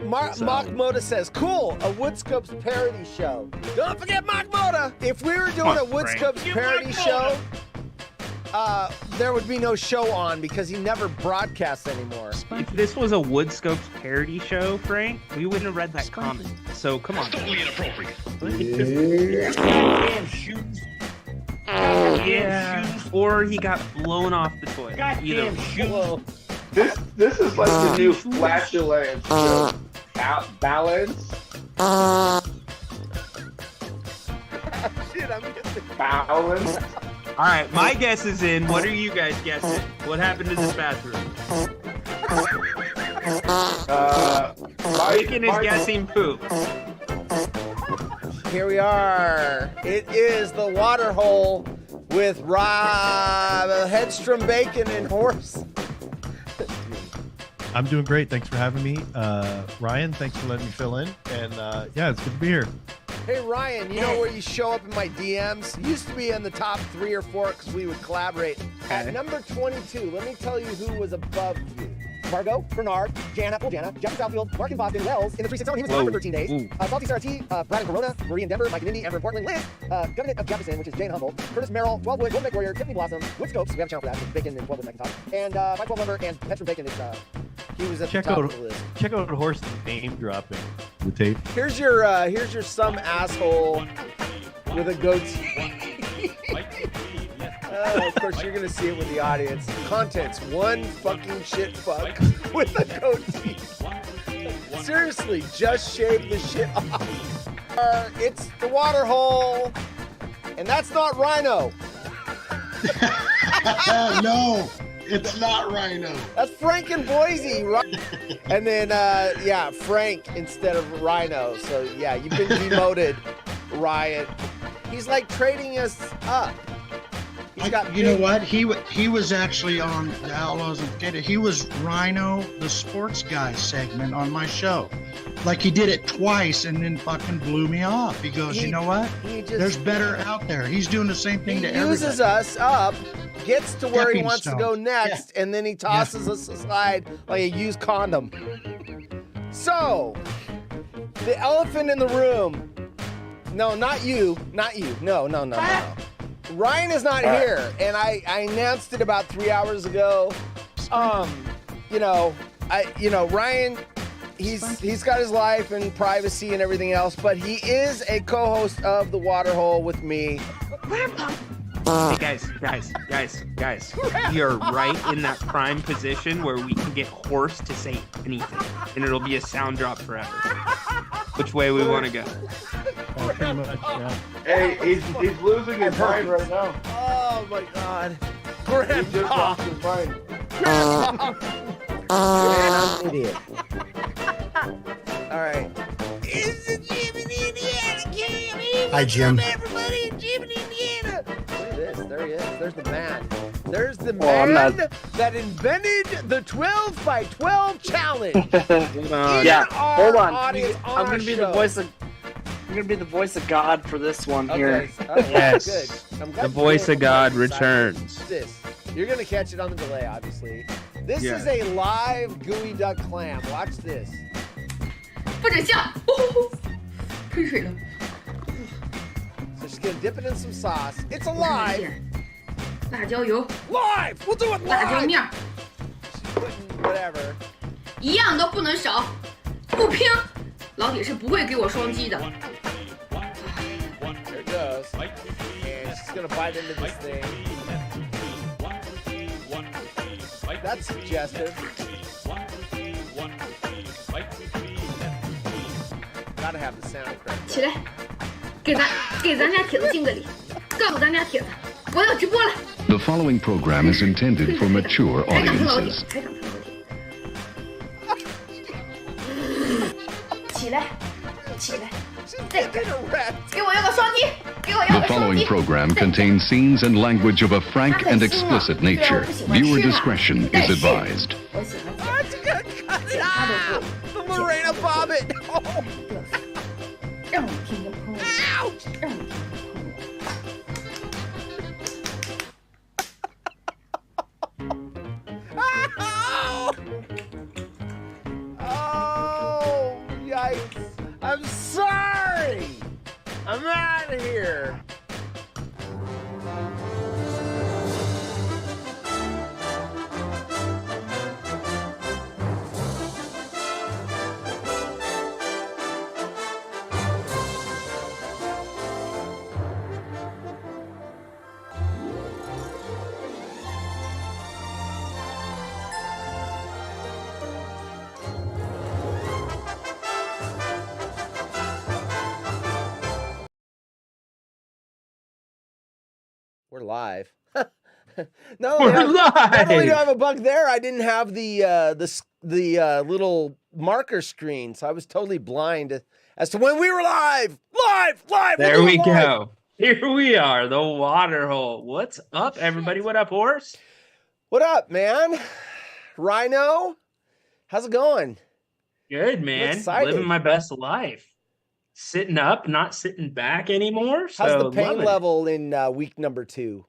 Mock Moda says, cool, a Woodscopes parody show. Don't forget Mock Moda. If we were doing a Woodscopes parody show, there would be no show on because he never broadcasts anymore. If this was a Woodscopes parody show, Frank, we wouldn't have read that comment. So come on. Totally inappropriate. Goddamn shoes. Yeah. Or he got blown off the toilet. Goddamn shoes. This is like the new flatulence balance. Shit, I'm getting Balance. All right, my guess is in. What are you guys guessing? What happened to this bathroom? Bacon is guessing poop. Here we are. It is the water hole with Headstrom Bacon and Horse. I'm doing great. Thanks for having me. Ryan, thanks for letting me fill in. And yeah, it's good to be here. Hey, Ryan, you know where you show up in my DMs? You used to be in the top 3 or 4 because we would collaborate. At number 22, let me tell you who was above you. Margot, Bernard, Jana, Jeffrey Southfield, Mark in Boston, Wells, in the 360 he was on for 13 days. Salty Sarah T, Brad in Corona, Marie in Denver, Mike in Indy, Amber in Portland, Liz, Government of Jefferson, which is Jane Humboldt, Curtis Merrill, 12 Wood, Golden Lake Warrior, Tiffany Blossom, Wood Scopes, we have a channel for that, Bacon and 12 Wood Macintosh, and 512 number, and Petra Bacon is, he was at the top of the list. Check out Horse name dropping the tape. Here's your some asshole with a goatee. Of course, you're gonna see it with the audience. Contents: one fucking shit fuck with a goatee. Seriously, just shave the shit off. It's the water hole, and that's not Rhino. No, it's not Rhino. That's Frank in Boise, right? And then, yeah, Frank instead of Rhino. So, yeah, you've been demoted, Riot. He's like trading us up. You know what? He was actually on the Outlaws of Potato. He was Rhino, the sports guy segment on my show. Like he did it twice and then fucking blew me off. He goes, you know what? There's better out there. He's doing the same thing to everybody. He uses us up, gets to where he wants to go next, and then he tosses us aside like a used condom. So, the elephant in the room. No, not you. Not you. No. Ryan is not here, and I announced it about 3 hours ago. Ryan, he's got his life and privacy and everything else, but he is a co-host of The Waterhole with me. Hey guys, we are right in that prime position where we can get Horse to say anything, and it'll be a sound drop forever. Which way we want to go? Pretty much, yeah. Hey, he's losing his mind right now. Oh my God, He just Grandpa! lost his mind. I'm an idiot. All right. It's the Jim in Indiana, Kim. Hi, Jim. Everybody in Jim in Indiana. Look at this. There he is. There's the man. There's the man that invented the 12 by 12 challenge. Hold on. Audience, I'm gonna be the voice of. I'm gonna be the voice of God for this one here. Okay, Yes. good. I'm glad The you voice did of God it. returns. This. You're gonna catch it on the delay, obviously. This Yeah. is a live gooey duck clam. Watch this. 不准笑，喷水了， So she's gonna dip it in some sauce. It's alive. 辣椒油、 Live. We'll do it 辣椒 live. 面儿， She's putting whatever. 一样都不能少，不拼，老铁是不会给我双击的。 There it goes. And she's gonna bite into this thing. That's suggestive. Gotta have the sound correct. 起来，给咱家铁子敬个礼，告诉咱家铁子，我要直播了。 The following program is intended for mature 还长成老铁， audiences. 还长成老铁。起来，起来， Get erect. 给我要个双击，给我要 The 个双 following 击。 program contains scenes and language of a frank and explicit nature. Viewer discretion is advised. 我喜欢 Oh, it's gonna cut it out. The Lorena Bobbitt. Oh. 让我听着喷我， Ouch. 让我听着喷我。 Oh I'm out of here. We're live. Not only We're not only do I live. have a bug there, I didn't have the little marker screen, so I was totally blind as to when we were live. Live. We're There doing we live. go. Here we are, the water hole. What's up, everybody? What up, horse? What up, man? Rhino, how's it going? Good, man. excited. Living my best life. Sitting up, not sitting back anymore. How's So the pain loving it. level in week number 2?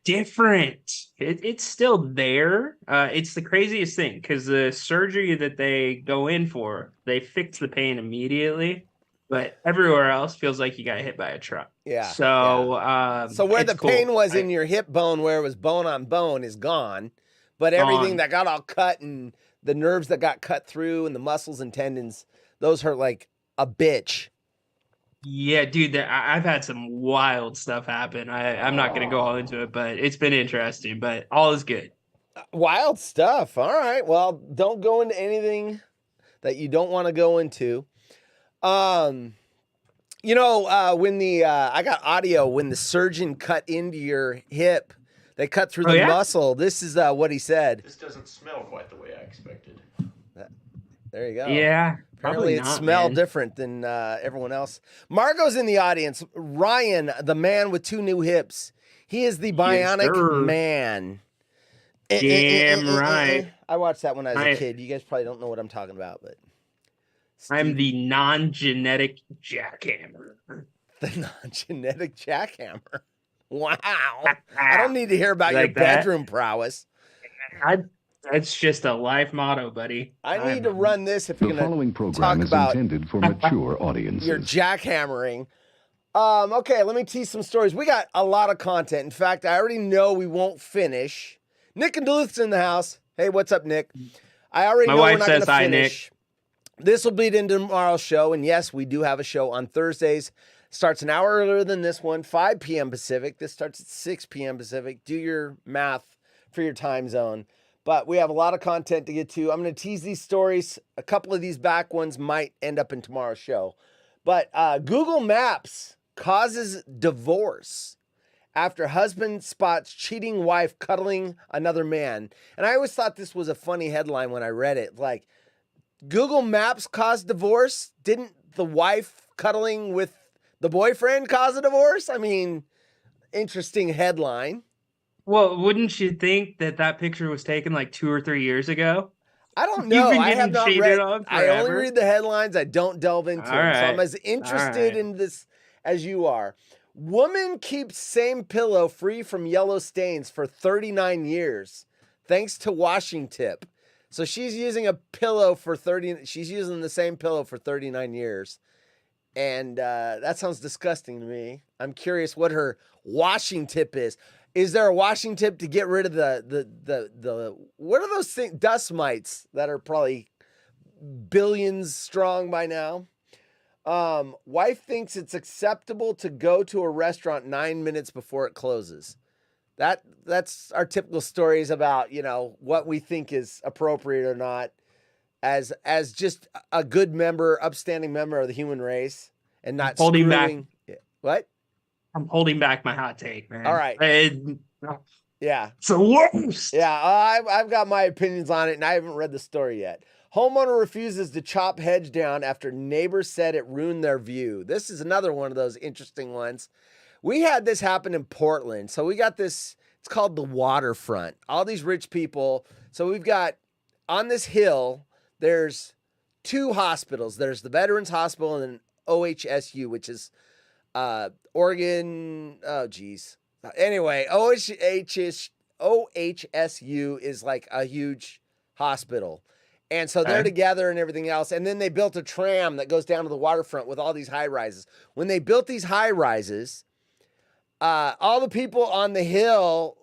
Different. It's still there. It's the craziest thing because the surgery that they go in for, they fix the pain immediately, but everywhere else feels like you got hit by a truck. Yeah. So, So where it's the cool. pain was in your hip bone, where it was bone on bone, is gone, but everything Gone. that got all cut and the nerves that got cut through and the muscles and tendons, those hurt like a bitch. Yeah, dude, I've had some wild stuff happen. I'm not going to go all into it, but it's been interesting, but all is good. Wild stuff. All right. Well, don't go into anything that you don't want to go into. When I got audio when the surgeon cut into your hip, they cut through Oh, the yeah? muscle. This is what he said. This doesn't smell quite the way I expected. There you go. Yeah. Apparently Probably it not, smelled man. different than everyone else. Margot's in the audience. Ryan, the man with 2 new hips. He is the bionic sir. man. Damn right. I watched that when I was a I- kid. You guys probably don't know what I'm talking about, but I'm the non-genetic jackhammer. the non-genetic jackhammer. Wow. I don't need to hear about Like your that? bedroom prowess. That's just a life motto, buddy. I need to run this if The you're going following to program talk is about intended for mature your audiences. jackhammering. Okay, let me tease some stories. We got a lot of content. In fact, I already know we won't finish. Nick and Duluth's in the house. Hey, what's up, Nick? I already My know we're wife not says gonna hi, finish. This will bleed into tomorrow's show, and yes, we do have a show on Thursdays. Starts an hour earlier than this one, 5 p.m. Pacific. This starts at 6 p.m. Pacific. Do your math for your time zone. But we have a lot of content to get to. I'm going to tease these stories. A couple of these back ones might end up in tomorrow's show. But Google Maps causes divorce after husband spots cheating wife cuddling another man. And I always thought this was a funny headline when I read it. Like, Google Maps caused divorce? Didn't the wife cuddling with the boyfriend cause a divorce? I mean, interesting headline. Well, wouldn't you think that picture was taken like 2 or 3 years ago? I don't You've know. been I have getting not cheated read. on I only forever. read the headlines. I don't delve into All them. So I'm right. as interested right. in this as you are. Woman keeps same pillow free from yellow stains for 39 years, thanks to washing tip. So she's using a pillow for 30. She's using the same pillow for 39 years, and that sounds disgusting to me. I'm curious what her washing tip is. Is there a washing tip to get rid of the what are those things, dust mites that are probably billions strong by now? Wife thinks it's acceptable to go to a restaurant 9 minutes before it closes. That's our typical stories about, what we think is appropriate or not as just a good member, upstanding member of the human race and not Holding back. screwing. What? I'm holding back my hot take, man. All right. It's Yeah. the worst. Yeah, I've got my opinions on it, and I haven't read the story yet. Homeowner refuses to chop hedge down after neighbors said it ruined their view. This is another one of those interesting ones. We had this happen in Portland. So we got this, it's called the waterfront. All these rich people. So we've got, on this hill, there's 2 hospitals. There's the Veterans Hospital and then OHSU, which is Oregon, oh geez. Anyway, OHSU is like a huge hospital. And so they're Okay. together and everything else. And then they built a tram that goes down to the waterfront with all these high rises. When they built these high rises, all the people on the hill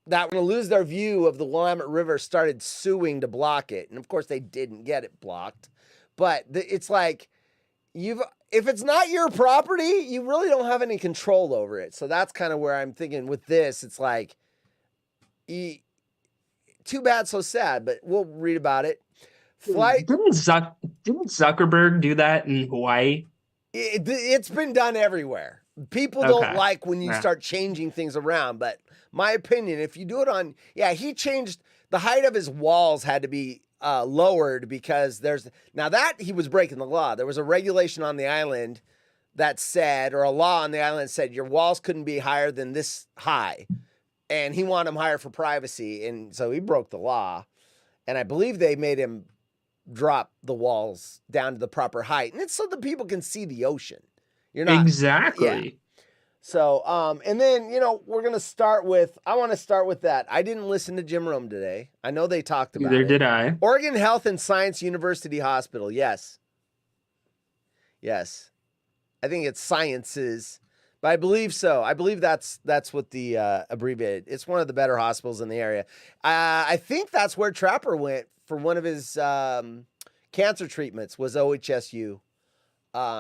that were going to lose their view of the Willamette River started suing to block it. And of course, they didn't get it blocked. But it's like, if it's not your property, you really don't have any control over it. So that's kind of where I'm thinking with this. It's like, too bad, so sad, but we'll read about it. Didn't Zuckerberg do that in Hawaii? It's been done everywhere. People don't like when you start changing things around, but my opinion, if you do it he changed the height of his walls had to be lowered because he was breaking the law. There was a regulation on the island that said, or a law on the island said your walls couldn't be higher than this high. And he wanted them higher for privacy. And so he broke the law. And I believe they made him drop the walls down to the proper height. And it's so that people can see the ocean. You're not exactly. Yeah. So, and then, we're going to start with, I want to start with that. I didn't listen to Jim Rome today. I know they talked about it. Neither did I. Oregon Health and Science University Hospital. Yes. Yes. I think it's Sciences, but I believe so. I believe that's what the abbreviated. It's one of the better hospitals in the area. I think that's where Trapper went for one of his cancer treatments was OHSU.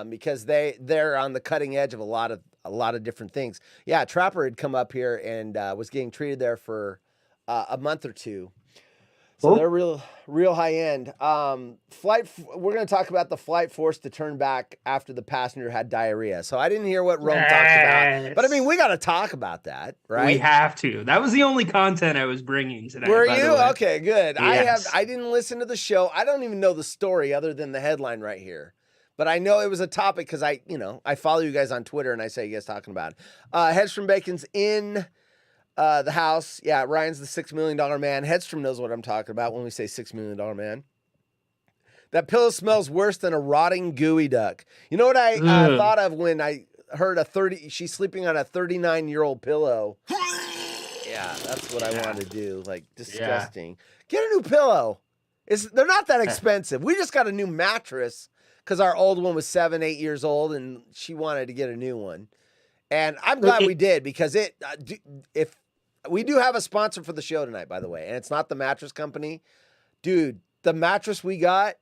Because they're on the cutting edge of a lot of different things. Yeah, Trapper had come up here and was getting treated there for a month or two. So they're real high end. We're going to talk about the flight forced to turn back after the passenger had diarrhea. So I didn't hear what Rome talked about, but I mean, we got to talk about that, right? We have to. That was the only content I was bringing today. Were you? Okay, good. Yes. I didn't listen to the show. I don't even know the story other than the headline right here. But I know it was a topic because I follow you guys on Twitter and I say you guys talking about it. Hedstrom Bacon's in the house. Yeah, Ryan's the $6 million man. Hedstrom knows what I'm talking about when we say $6 million man. That pillow smells worse than a rotting gooey duck. You know what I thought of when I heard she's sleeping on a 39-year-old pillow. Yeah, that's what I want to do. Like, disgusting. Yeah. Get a new pillow. They're not that expensive. We just got a new mattress. Because our old one was 7-8 years old, and she wanted to get a new one, and I'm glad we did because if we do have a sponsor for the show tonight, by the way, and it's not the mattress company, dude. The mattress we got,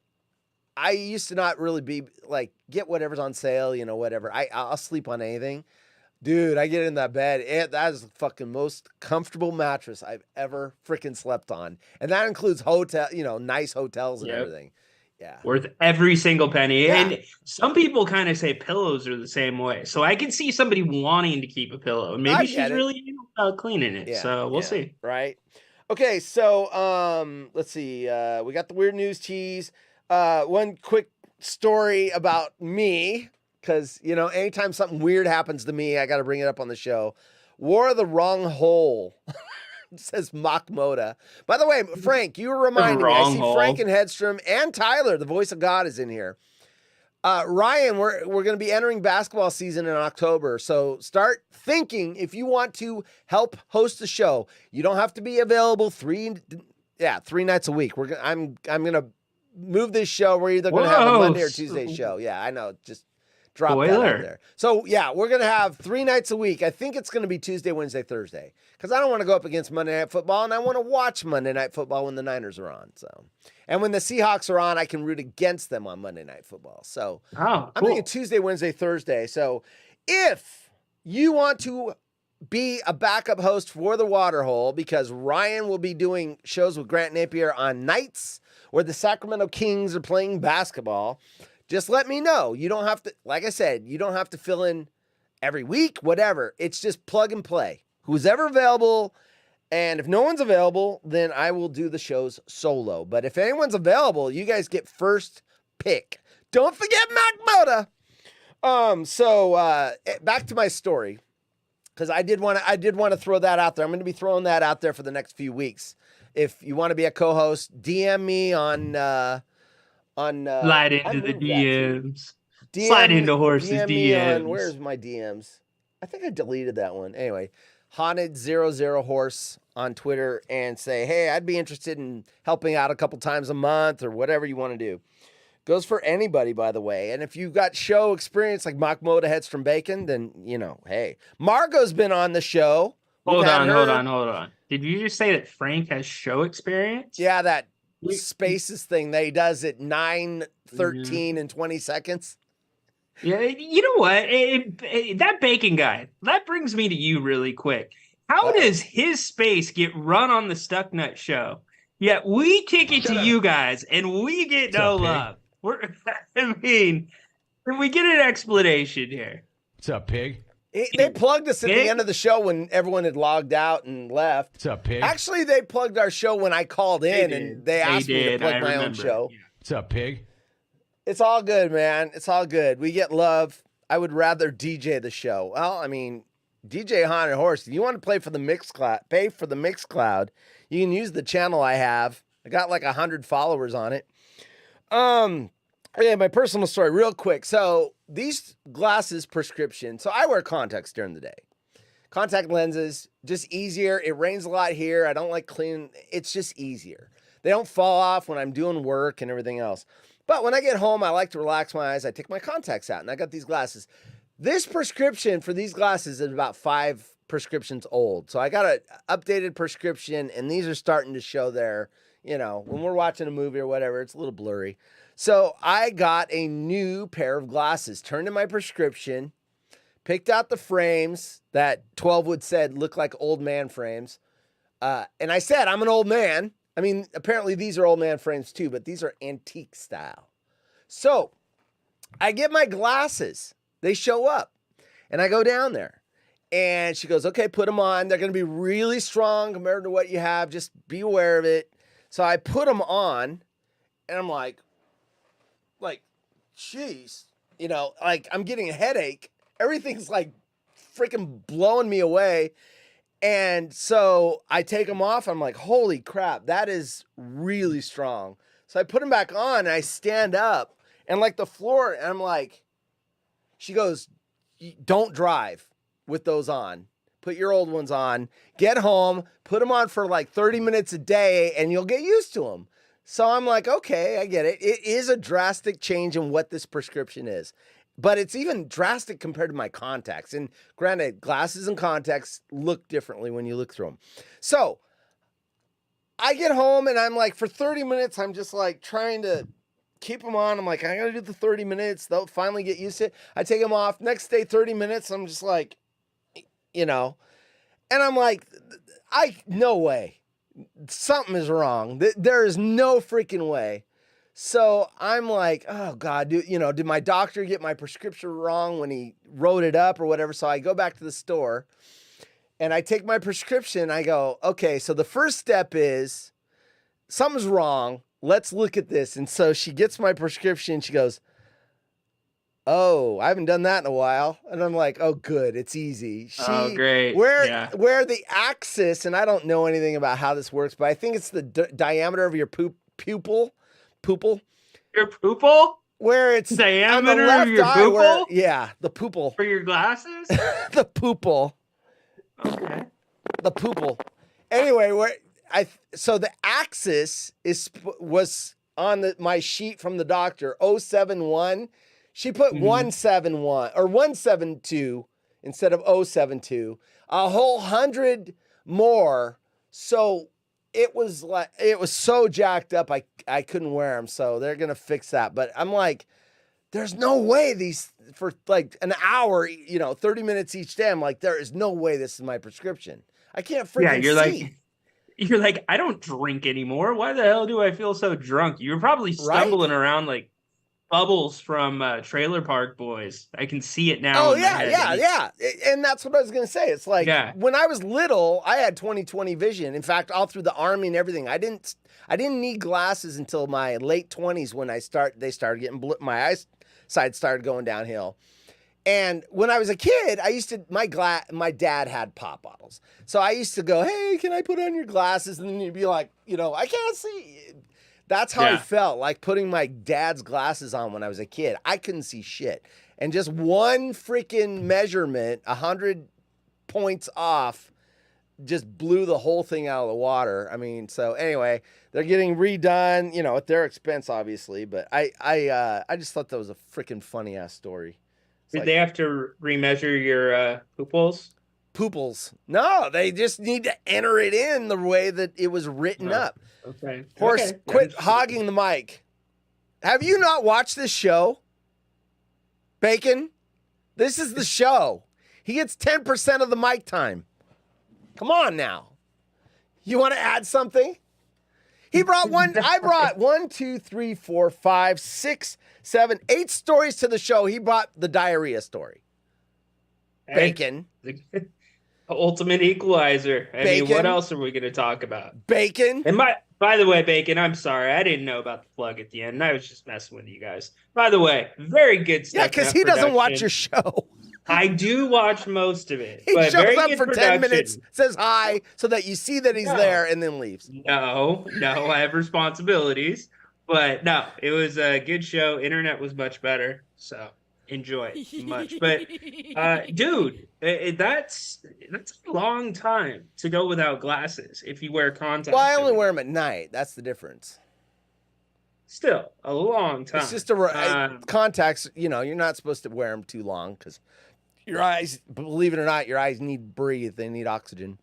I used to not really be like get whatever's on sale, whatever. I'll sleep on anything, dude. I get in that bed, that is the fucking most comfortable mattress I've ever freaking slept on, and that includes nice hotels and everything. Yeah. Worth every single penny. Yeah. And some people kind of say pillows are the same way. So I can see somebody wanting to keep a pillow. Maybe she's really cleaning it. Yeah, so we'll see. Right. Okay, so let's see. We got the weird news tease. One quick story about me, because anytime something weird happens to me, I got to bring it up on the show. Wore the wrong hole. Says Mock Moda. By the way, Frank, you were reminding me. I see Frank and Hedstrom and Tyler, the voice of God, is in here. Ryan, we're going to be entering basketball season in October, so start thinking if you want to help host the show. You don't have to be available 3 nights a week. I'm going to move this show. We're either going to have a Monday or Tuesday show. Yeah, I know. Just drop that out there. So, yeah, we're going to have 3 nights a week. I think it's going to be Tuesday, Wednesday, Thursday. Because I don't want to go up against Monday Night Football, and I want to watch Monday Night Football when the Niners are on. So, and when the Seahawks are on, I can root against them on Monday Night Football. So, I'm thinking Tuesday, Wednesday, Thursday. So, if you want to be a backup host for the Waterhole, because Ryan will be doing shows with Grant Napier on nights where the Sacramento Kings are playing basketball, just let me know. You don't have to, like I said, you don't have to fill in every week, whatever. It's just plug and play. Who's ever available, and if no one's available, then I will do the shows solo. But if anyone's available, you guys get first pick. Don't forget Mac Moda. So back to my story, because I did want to throw that out there. I'm going to be throwing that out there for the next few weeks. If you want to be a co-host, DM me on slide into the DMs. Slide into Horse's DMs. Where's my DMs? I think I deleted that one. Anyway, Haunted00Horse on Twitter and say, hey, I'd be interested in helping out a couple times a month or whatever you want to do. Goes for anybody, by the way. And if you've got show experience like Mahmoud Heads from Bacon, then, hey. Margot's been on the show. Hold on. Did you just say that Frank has show experience? Yeah, that Spaces thing that he does at 9, 13, and 20 seconds. Yeah, you know what? That Bacon guy, that brings me to you really quick. How does his space get run on the Stuck Nut show? Yet we kick it to you guys and we get no love. Can we get an explanation here? What's up, pig? They plugged us at the end of the show when everyone had logged out and left. What's up, pig? Actually, they plugged our show when I called in and they asked me to plug my own show. Yeah. What's up, pig? It's all good, man. It's all good. We get love. I would rather DJ the show. Well, I mean, DJ Haunted Horse, if you want to pay for the Mixcloud, you can use the channel I have. I got like 100 followers on it. Yeah, my personal story real quick. So these glasses prescription. So I wear contacts during the day. Contact lenses, just easier. It rains a lot here. I don't like cleaning. It's just easier. They don't fall off when I'm doing work and everything else. But when I get home, I like to relax my eyes. I take my contacts out and I got these glasses. This prescription for these glasses is about 5 prescriptions old. So I got an updated prescription and these are starting to show their, when we're watching a movie or whatever, it's a little blurry. So I got a new pair of glasses, turned in my prescription, picked out the frames that 12wood said look like old man frames. And I said, I'm an old man. I mean, apparently these are old man frames too, but these are antique style. So I get my glasses. They show up and I go down there and she goes, okay, put them on. They're going to be really strong compared to what you have. Just be aware of it. So I put them on and I'm like, geez, I'm getting a headache. Everything's like freaking blowing me away. And so I take them off. I'm like, holy crap, that is really strong. So I put them back on and I stand up and like the floor, and I'm like, she goes, don't drive with those on. Put your old ones on, get home, put them on for like 30 minutes a day and you'll get used to them. So I'm like, okay, I get it. It is a drastic change in what this prescription is, but it's even drastic compared to my contacts. And granted, glasses and contacts look differently when you look through them. So I get home and I'm like, for 30 minutes, I'm just like trying to keep them on. I'm like, I gotta do the 30 minutes. They'll finally get used to it. I take them off. Next day, 30 minutes. I'm just like, and I'm like, no way. Something is wrong. There is no freaking way. So I'm like, oh God, did my doctor get my prescription wrong when he wrote it up or whatever? So I go back to the store and I take my prescription. I go, okay, so the first step is something's wrong. Let's look at this. And so she gets my prescription. She goes, oh, I haven't done that in a while. And I'm like, oh, good. It's easy. Oh, great. Where the axis, and I don't know anything about how this works, but I think it's the diameter of your pupil. Your pupil? Where it's diameter of your pupil? Yeah, the pupil. For your glasses? The pupil. Okay. The pupil. Anyway, so the axis was on my sheet from the doctor, 071. She put 171 or 172 instead of 072, a whole 100 more. So it was so jacked up. I couldn't wear them. So they're going to fix that. But I'm like, there's no way these for like an hour, 30 minutes each day. I'm like, there is no way this is my prescription. I can't freaking see. You're like, I don't drink anymore. Why the hell do I feel so drunk? You're probably stumbling around like Bubbles from Trailer Park Boys. I can see it now. Oh, yeah. And that's what I was going to say. It's like when I was little, I had 20/20 vision. In fact, all through the Army and everything, I didn't need glasses until my late 20s when they started getting my eyesight started going downhill. And when I was a kid, I used to my dad had pop bottles. So I used to go, "Hey, can I put on your glasses?" And then you'd be like, I can't see. That's how I felt, like putting my dad's glasses on when I was a kid. I couldn't see shit. And just one freaking measurement, 100 points off, just blew the whole thing out of the water. I mean, so anyway, they're getting redone, you know, at their expense, obviously. But I just thought that was a freaking funny ass story. Did they have to remeasure your poop holes? Pooples? No, they just need to enter it in the way that it was written up. Okay. Horse, Okay. quit hogging the mic. Have you not watched this show? Bacon? This is the show. He gets 10% of the mic time. Come on now. You want to add something? He brought I brought 1, 2, 3, 4, 5, 6, 7, 8 stories to the show. He brought the diarrhea story. Bacon. Ultimate equalizer. I mean, Bacon. what else are we going to talk about? Bacon. And by the way, Bacon, I'm sorry. I didn't know about the plug at the end. I was just messing with you guys. By the way, very good stuff. Yeah, because he doesn't watch your show. I do watch most of it. He but shows very up good for 10 production. minutes, says hi, so that you see that he's there, and then leaves. No, I have responsibilities. But no, it was a good show. Internet was much better. So enjoy it much. But dude, that's a long time to go without glasses if you wear contacts. Well, I only wear them at night. That's the difference. Still a long time. It's just contacts. You know, you're not supposed to wear them too long because your eyes, believe it or not, your eyes need to breathe. They need oxygen.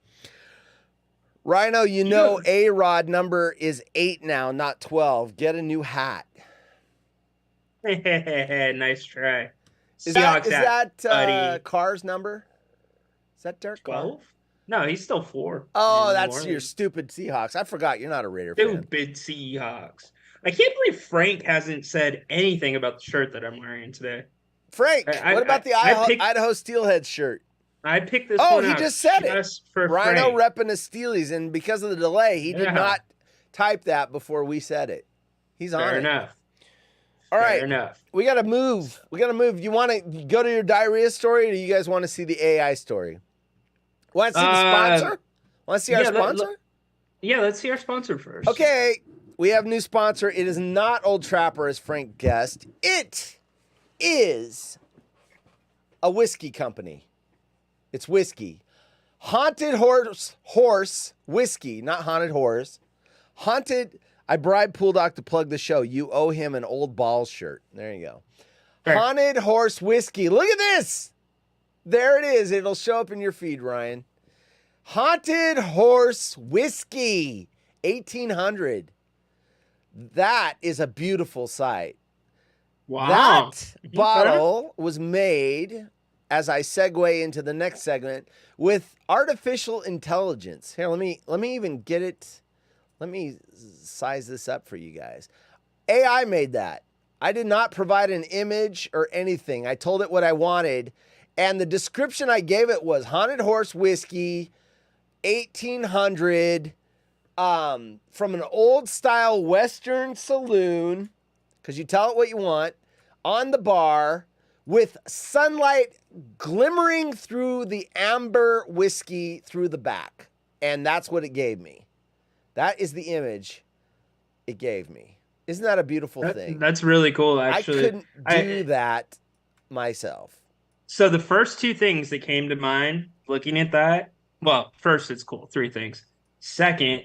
Rhino, you know, A-Rod number is 8 now, not 12. Get a new hat. Nice try. Is Seahawks that buddy. Carr's number? Is that Derek Carr? 12? No, he's still 4. Oh, in that's New your Orleans. stupid Seahawks. I forgot you're not a Raider fan. Stupid Seahawks. I can't believe Frank hasn't said anything about the shirt that I'm wearing today. Frank, what about the Idaho Steelhead shirt? I picked this Oh, one he out just said it. just for Rhino Frank. repping the Steelies, and because of the delay, he did not type that before we said it. He's on Fair it. enough. All right. Fair enough. We got to move. You want to go to your diarrhea story, or do you guys want to see the AI story? Want to see the sponsor? Want to see our sponsor? Yeah, let's see our sponsor first. Okay. We have a new sponsor. It is not Old Trapper, as Frank guessed. It is a whiskey company. It's whiskey. Haunted Horse Whiskey, not Haunted Horse. I bribed Pool Doc to plug the show. You owe him an Old Balls shirt. There you go. Fair. Haunted Horse Whiskey. Look at this. There it is. It'll show up in your feed, Ryan. Haunted Horse Whiskey, 1800. That is a beautiful sight. Wow. That bottle was made, as I segue into the next segment, with artificial intelligence. Here, let me even get it. Let me size this up for you guys. AI made that. I did not provide an image or anything. I told it what I wanted, and the description I gave it was Haunted Horse Whiskey, 1800, from an old style Western saloon, because you tell it what you want, on the bar, with sunlight glimmering through the amber whiskey through the back. And that's what it gave me. That is the image it gave me. Isn't that a beautiful thing? That's really cool, actually. I couldn't do that myself. So the first two things that came to mind looking at that, well, first, it's cool. 3 things. Second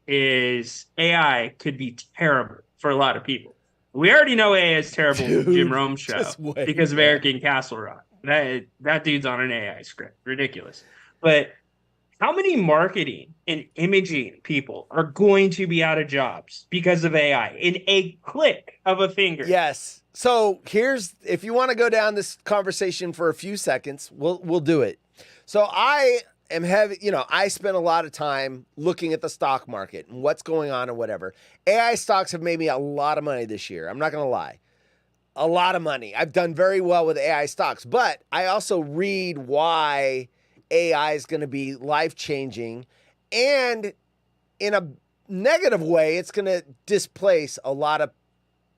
is AI could be terrible for a lot of people. We already know AI is terrible with the Jim Rome show because of Eric and Castle Rock. That dude's on an AI script. Ridiculous. But how many marketing and imaging people are going to be out of jobs because of AI in a click of a finger? Yes. So if you want to go down this conversation for a few seconds, we'll do it. So I spend a lot of time looking at the stock market and what's going on and whatever. AI stocks have made me a lot of money this year. I'm not going to lie. A lot of money. I've done very well with AI stocks, but I also read why AI is going to be life-changing, and in a negative way, it's going to displace a lot of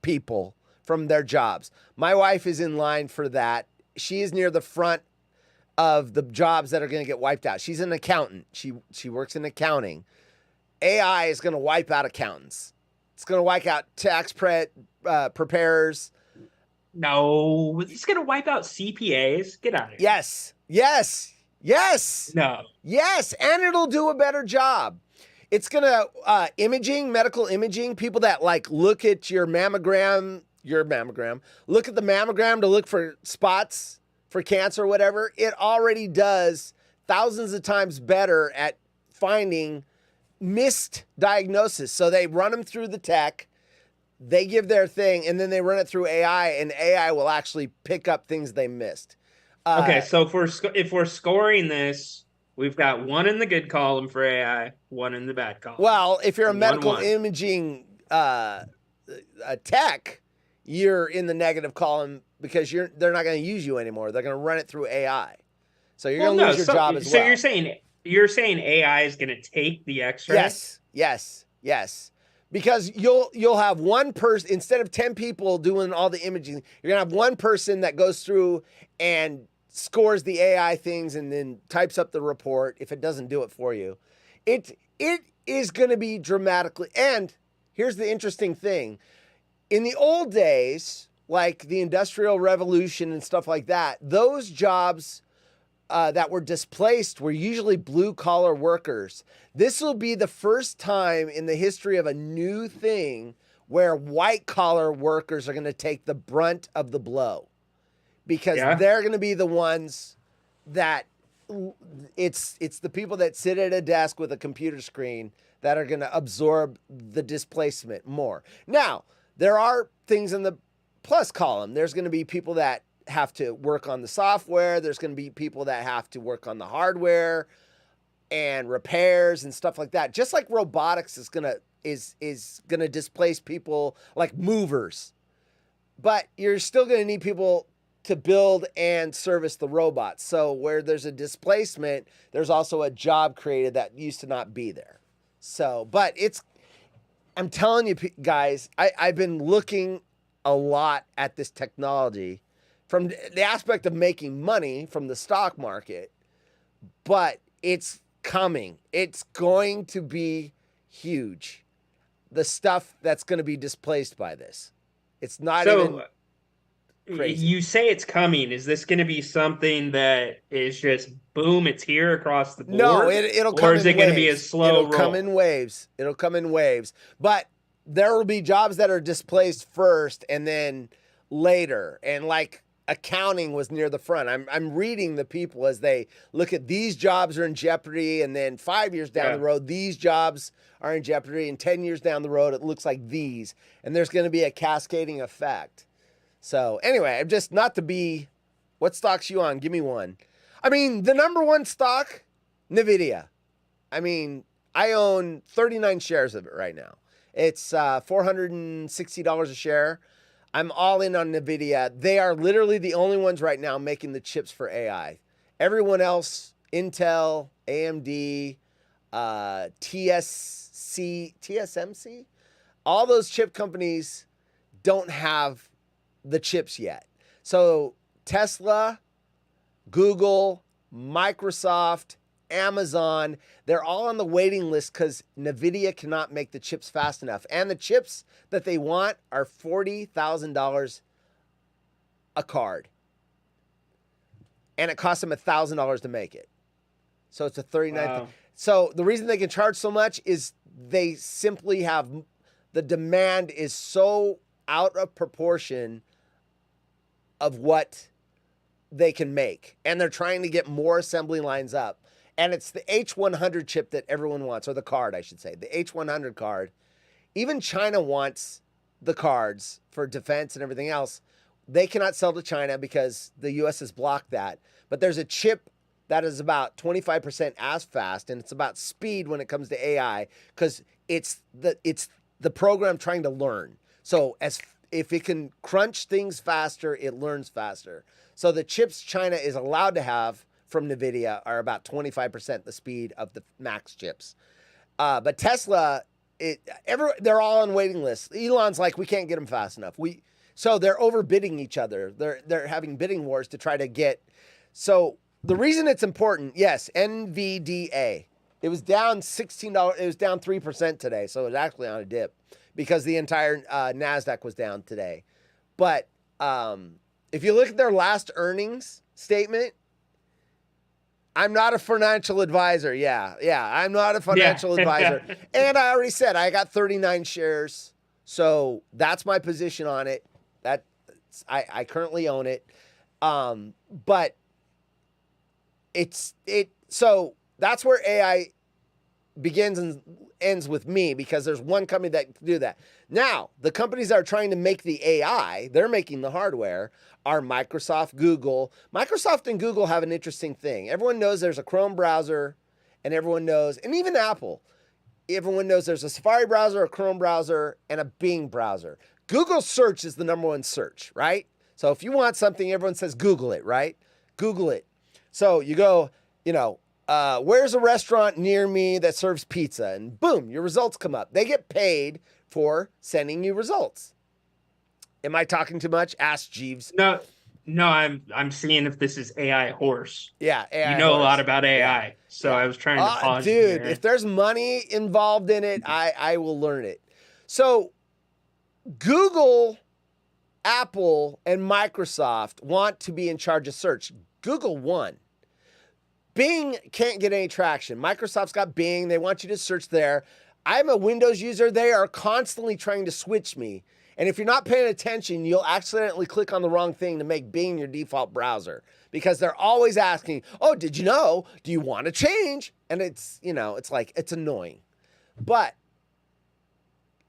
people from their jobs. My wife is in line for that. She is near the front of the jobs that are going to get wiped out. She's an accountant. She works in accounting. AI is going to wipe out accountants. It's going to wipe out tax preparers. No, it's going to wipe out CPAs. Get out of here. Yes. Yes. No. Yes, and it'll do a better job. It's gonna imaging, medical imaging, people that like look at your mammogram, look at the mammogram to look for spots for cancer or whatever. It already does thousands of times better at finding missed diagnosis. So they run them through the tech, they give their thing, and then they run it through AI, and AI will actually pick up things they missed. Okay, so if we're scoring this, we've got 1 in the good column for AI, 1 in the bad column. Well, if you're a medical 1-1. imaging tech, you're in the negative column because they're not going to use you anymore. They're going to run it through AI. So you're going to lose your job as well. So you're saying AI is going to take the X-ray? Yes. Because you'll have one person, instead of 10 people doing all the imaging, you're going to have one person that goes through and scores the AI things and then types up the report if it doesn't do it for you. It is going to be dramatically. And here's the interesting thing. In the old days, like the Industrial Revolution and stuff like that, those jobs that were displaced were usually blue-collar workers. This will be the first time in the history of a new thing where white-collar workers are going to take the brunt of the blow. Because they're going to be the ones that it's the people that sit at a desk with a computer screen that are going to absorb the displacement more. Now, there are things in the plus column. There's going to be people that have to work on the software. There's going to be people that have to work on the hardware and repairs and stuff like that. Just like robotics is going to displace people like movers. But you're still going to need people to build and service the robots. So where there's a displacement, there's also a job created that used to not be there. So, but I'm telling you guys, I've been looking a lot at this technology from the aspect of making money from the stock market, but it's coming. It's going to be huge. The stuff that's going to be displaced by this. It's not even crazy. You say it's coming. Is this going to be something that is just boom, it's here across the board? No, it'll come in waves. Or is it going to be a slow roll? It'll come in waves. But there will be jobs that are displaced first and then later. And like accounting was near the front. I'm reading the people as they look at these jobs are in jeopardy, and then 5 years down the road, these jobs are in jeopardy, and 10 years down the road, it looks like these. And there's going to be a cascading effect. So anyway, I'm just not to be, what stocks you on? Give me one. I mean, the number one stock, NVIDIA. I mean, I own 39 shares of it right now. It's $460 a share. I'm all in on NVIDIA. They are literally the only ones right now making the chips for AI. Everyone else, Intel, AMD, TSMC, all those chip companies don't have the chips yet. So Tesla, Google, Microsoft, Amazon, they're all on the waiting list because NVIDIA cannot make the chips fast enough. And the chips that they want are $40,000 a card. And it costs them $1,000 to make it. So it's a 39. Wow. So the reason they can charge so much is they simply have, the demand is so out of proportion of what they can make. And they're trying to get more assembly lines up. And it's the H100 chip that everyone wants, or the card, I should say, the H100 card. Even China wants the cards for defense and everything else. They cannot sell to China because the U.S. has blocked that. But there's a chip that is about 25% as fast, and it's about speed when it comes to AI because it's the program trying to learn. So if it can crunch things faster, it learns faster. So the chips China is allowed to have from NVIDIA are about 25% the speed of the Max chips. But Tesla, they're all on waiting lists. Elon's like, we can't get them fast enough. So they're overbidding each other. They're having bidding wars to try to get. So the reason it's important, yes, NVDA. It was down $16. It was down 3% today. So it was actually on a dip because the entire NASDAQ was down today. But if you look at their last earnings statement, I'm not a financial advisor. Yeah, I'm not a financial advisor. And I already said I got 39 shares, so that's my position on it. I currently own it, but so that's where AI begins and ends with me, because there's one company that can do that. Now, the companies that are trying to make the AI, they're making the hardware, are Microsoft, Google. Microsoft and Google have an interesting thing. Everyone knows there's a Chrome browser, and everyone knows, and even Apple, everyone knows there's a Safari browser, a Chrome browser, and a Bing browser. Google search is the number one search, right? So if you want something, everyone says Google it, right? Google it. So you go, where's a restaurant near me that serves pizza? And boom, your results come up. They get paid for sending you results. Am I talking too much? Ask Jeeves. No, I'm seeing if this is AI horse. Yeah, AI You know horse. a lot about AI, Yeah. so I was trying to pause. Dude, if there's money involved in it, I will learn it. So Google, Apple, and Microsoft want to be in charge of search. Google won. Bing can't get any traction. Microsoft's got Bing. They want you to search there. I'm a Windows user. They are constantly trying to switch me. And if you're not paying attention, you'll accidentally click on the wrong thing to make Bing your default browser, because they're always asking, oh, did you know? Do you want to change? And it's, it's like, it's annoying. But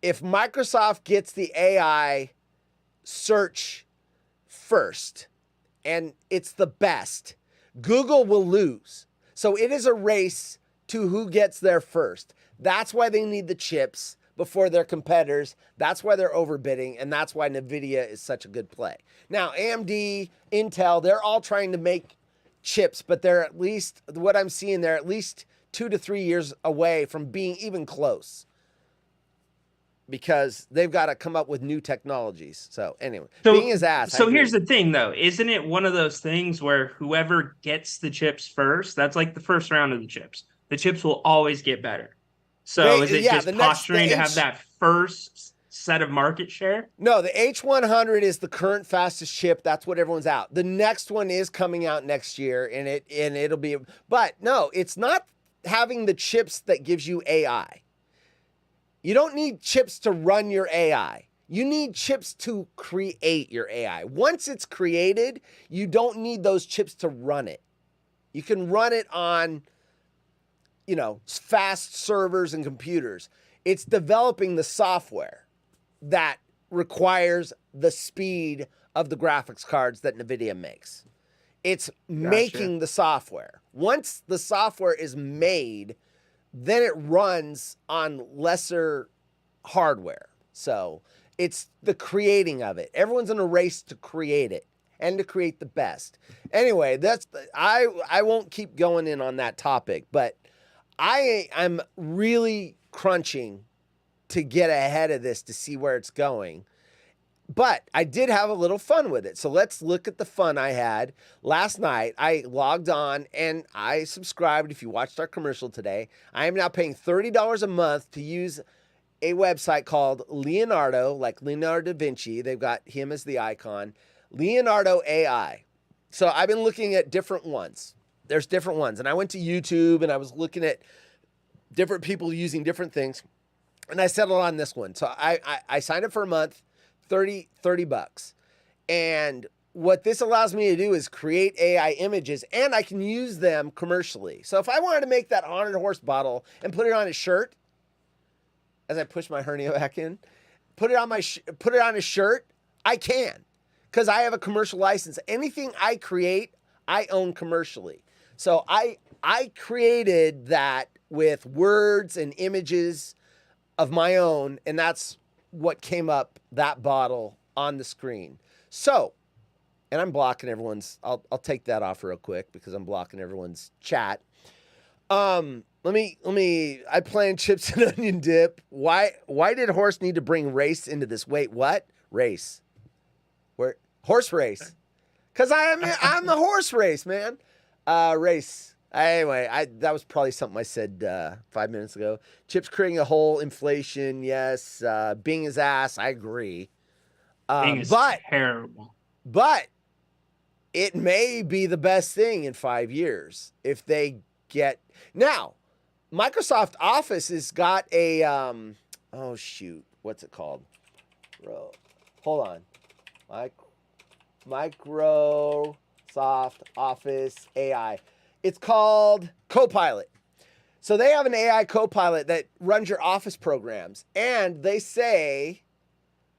if Microsoft gets the AI search first, and it's the best, Google will lose. So it is a race to who gets there first. That's why they need the chips before their competitors. That's why they're overbidding, and that's why NVIDIA is such a good play. Now, AMD, Intel, they're all trying to make chips, but they're at least, what I'm seeing, they're at least 2 to 3 years away from being even close, because they've got to come up with new technologies. So anyway, being his ass. So here's the thing, though. Isn't it one of those things where whoever gets the chips first, that's like the first round of the chips. The chips will always get better. So is it just posturing to have that first set of market share? No, the H100 is the current fastest chip. That's what everyone's out. The next one is coming out next year, and it'll be. But no, it's not having the chips that gives you AI. You don't need chips to run your AI. You need chips to create your AI. Once it's created, you don't need those chips to run it. You can run it on, fast servers and computers. It's developing the software that requires the speed of the graphics cards that NVIDIA makes. It's making the software. Once the software is made, then it runs on lesser hardware. So it's the creating of it. Everyone's in a race to create it and to create the best. Anyway, I won't keep going in on that topic, but I'm really crunching to get ahead of this to see where it's going. But I did have a little fun with it. So let's look at the fun I had. Last night, I logged on and I subscribed. If you watched our commercial today, I am now paying $30 a month to use a website called Leonardo, like Leonardo da Vinci. They've got him as the icon. Leonardo AI. So I've been looking at different ones. There's different ones. And I went to YouTube and I was looking at different people using different things. And I settled on this one. So I signed up for a month. $30 bucks. And what this allows me to do is create AI images, and I can use them commercially. So if I wanted to make that haunted horse bottle and put it on a shirt, as I push my hernia back in, put it on a shirt, I can, because I have a commercial license. Anything I create, I own commercially. So I created that with words and images of my own, and that's what came up, that bottle on the screen. So, and I'm blocking everyone's, I'll take that off real quick because I'm blocking everyone's chat. Let me, I plan chips and onion dip. Why did Horse need to bring race into this? Wait, what? Race. Where? Horse race. Because I'm the horse race, man. Race. Anyway, that was probably something I said 5 minutes ago. Chips creating a whole inflation, yes. Being his ass, I agree. Being is terrible. But it may be the best thing in 5 years if they get now. Microsoft Office has got a oh shoot, what's it called? Hold on, Microsoft Office AI. It's called Copilot. So they have an AI Copilot that runs your Office programs, and they say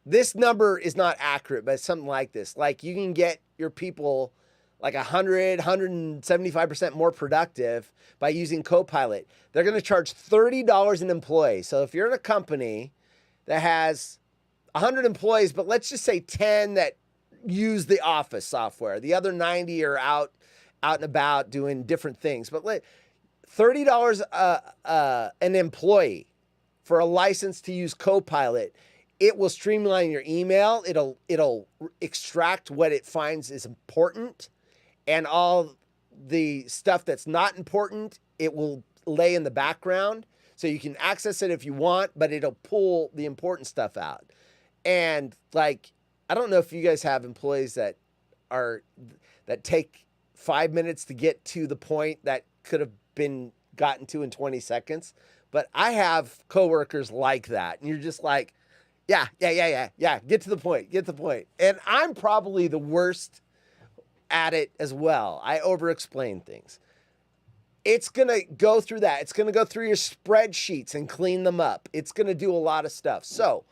this number is not accurate, but it's something like this. Like you can get your people like 175% more productive by using Copilot. They're going to charge $30 an employee. So if you're in a company that has 100 employees, but let's just say 10 that use the Office software, the other 90 are out and about doing different things. But $30 an employee for a license to use Copilot. It will streamline your email. It'll extract what it finds is important, and all the stuff that's not important, it will lay in the background. So you can access it if you want, but it'll pull the important stuff out. And like, I don't know if you guys have employees that take 5 minutes to get to the point that could have been gotten to in 20 seconds. But I have coworkers like that. And you're just like, yeah. Get to the point. And I'm probably the worst at it as well. I over-explain things. It's going to go through that. It's going to go through your spreadsheets and clean them up. It's going to do a lot of stuff. So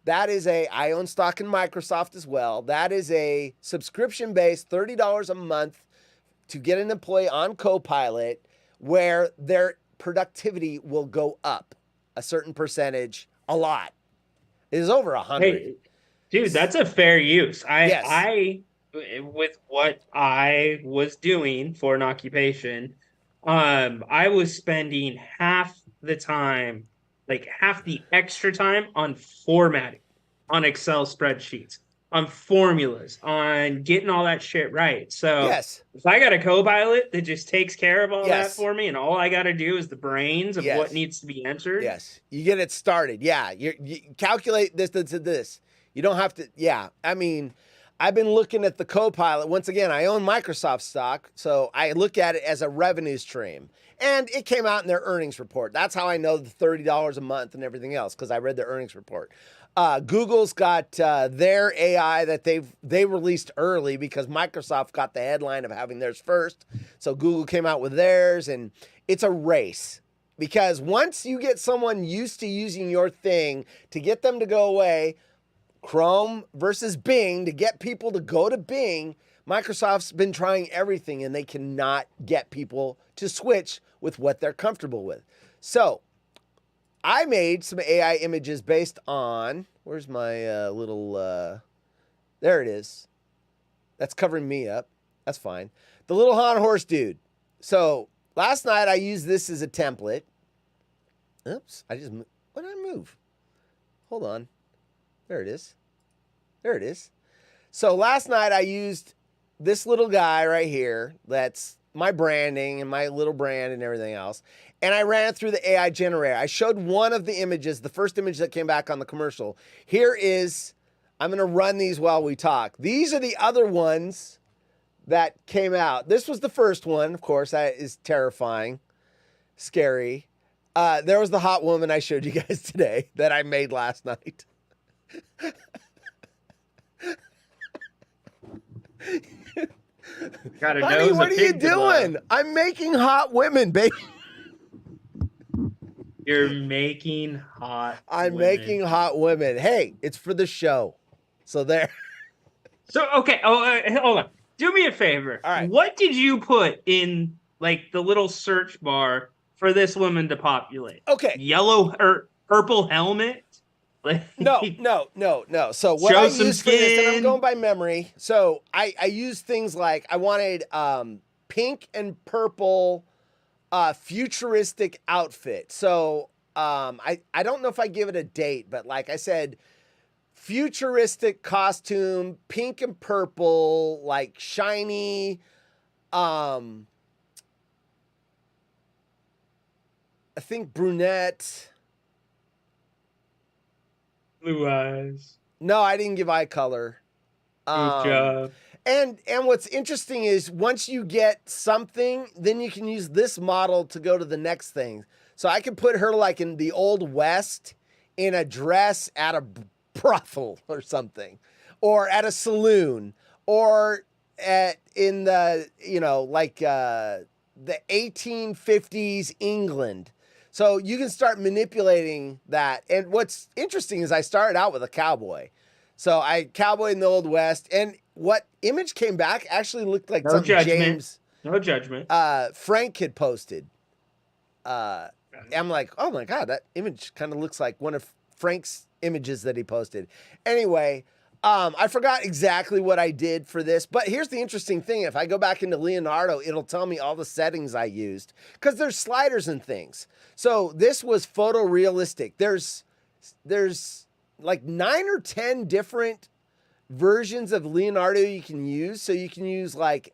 that is I own stock in Microsoft as well. That is a subscription-based $30 a month to get an employee on Copilot where their productivity will go up a certain percentage, a lot. It is over 100. Hey, dude, that's a fair use. Yes. I with what I was doing for an occupation, I was spending half the time, like half the extra time on formatting, on Excel spreadsheets, on formulas, on getting all that shit right. So yes, if I got a Copilot that just takes care of all yes, that for me, and all I got to do is the brains of yes, what needs to be entered. Yes, you get it started. Yeah, you calculate this to this. You don't have to. Yeah, I mean, I've been looking at the Copilot. Once again, I own Microsoft stock, so I look at it as a revenue stream. And it came out in their earnings report. That's how I know the $30 a month and everything else, because I read their earnings report. Google's got their AI that they released early because Microsoft got the headline of having theirs first. So Google came out with theirs, and it's a race. Because once you get someone used to using your thing, to get them to go away, Chrome versus Bing, to get people to go to Bing, Microsoft's been trying everything, and they cannot get people to switch with what they're comfortable with. So I made some AI images based on, where's my little, there it is. That's covering me up. That's fine. The little Han horse dude. So last night I used this as a template. Oops, what did I move? Hold on. There it is. There it is. So last night I used this little guy right here. That's my branding and my little brand and everything else. And I ran it through the AI generator. I showed one of the images, the first image that came back on the commercial. Here is, I'm going to run these while we talk. These are the other ones that came out. This was the first one, of course. That is terrifying, scary. There was the hot woman I showed you guys today that I made last night. Got a Honey, nose what of are you pig to love. doing? I'm making hot women, baby. You're making hot. I'm women. making hot women. Hey, it's for the show. So there. So, okay. Hold on. Do me a favor. All right. What did you put in, like, the little search bar for this woman to populate? Okay. Yellow or purple helmet? Like, No. So what Show I some used for this, and I'm skin. going by memory. So I used things like I wanted pink and purple futuristic outfit. So I don't know if I give it a date, but like I said, futuristic costume, pink and purple, like shiny. I think brunette. blue eyes. No, I didn't give eye color. Good job. And what's interesting is once you get something, then you can use this model to go to the next thing. So I could put her like in the Old West in a dress at a brothel or something, or at a saloon, or in the, the 1850s England. So you can start manipulating that. And what's interesting is I started out with a cowboy. So I cowboy in the Old West, and what image came back actually looked like something James. No judgment. Frank had posted. I'm like, oh my God, that image kind of looks like one of Frank's images that he posted. Anyway, I forgot exactly what I did for this, but here's the interesting thing. If I go back into Leonardo, it'll tell me all the settings I used because there's sliders and things. So this was photorealistic. There's like 9 or 10 different versions of Leonardo you can use. So you can use like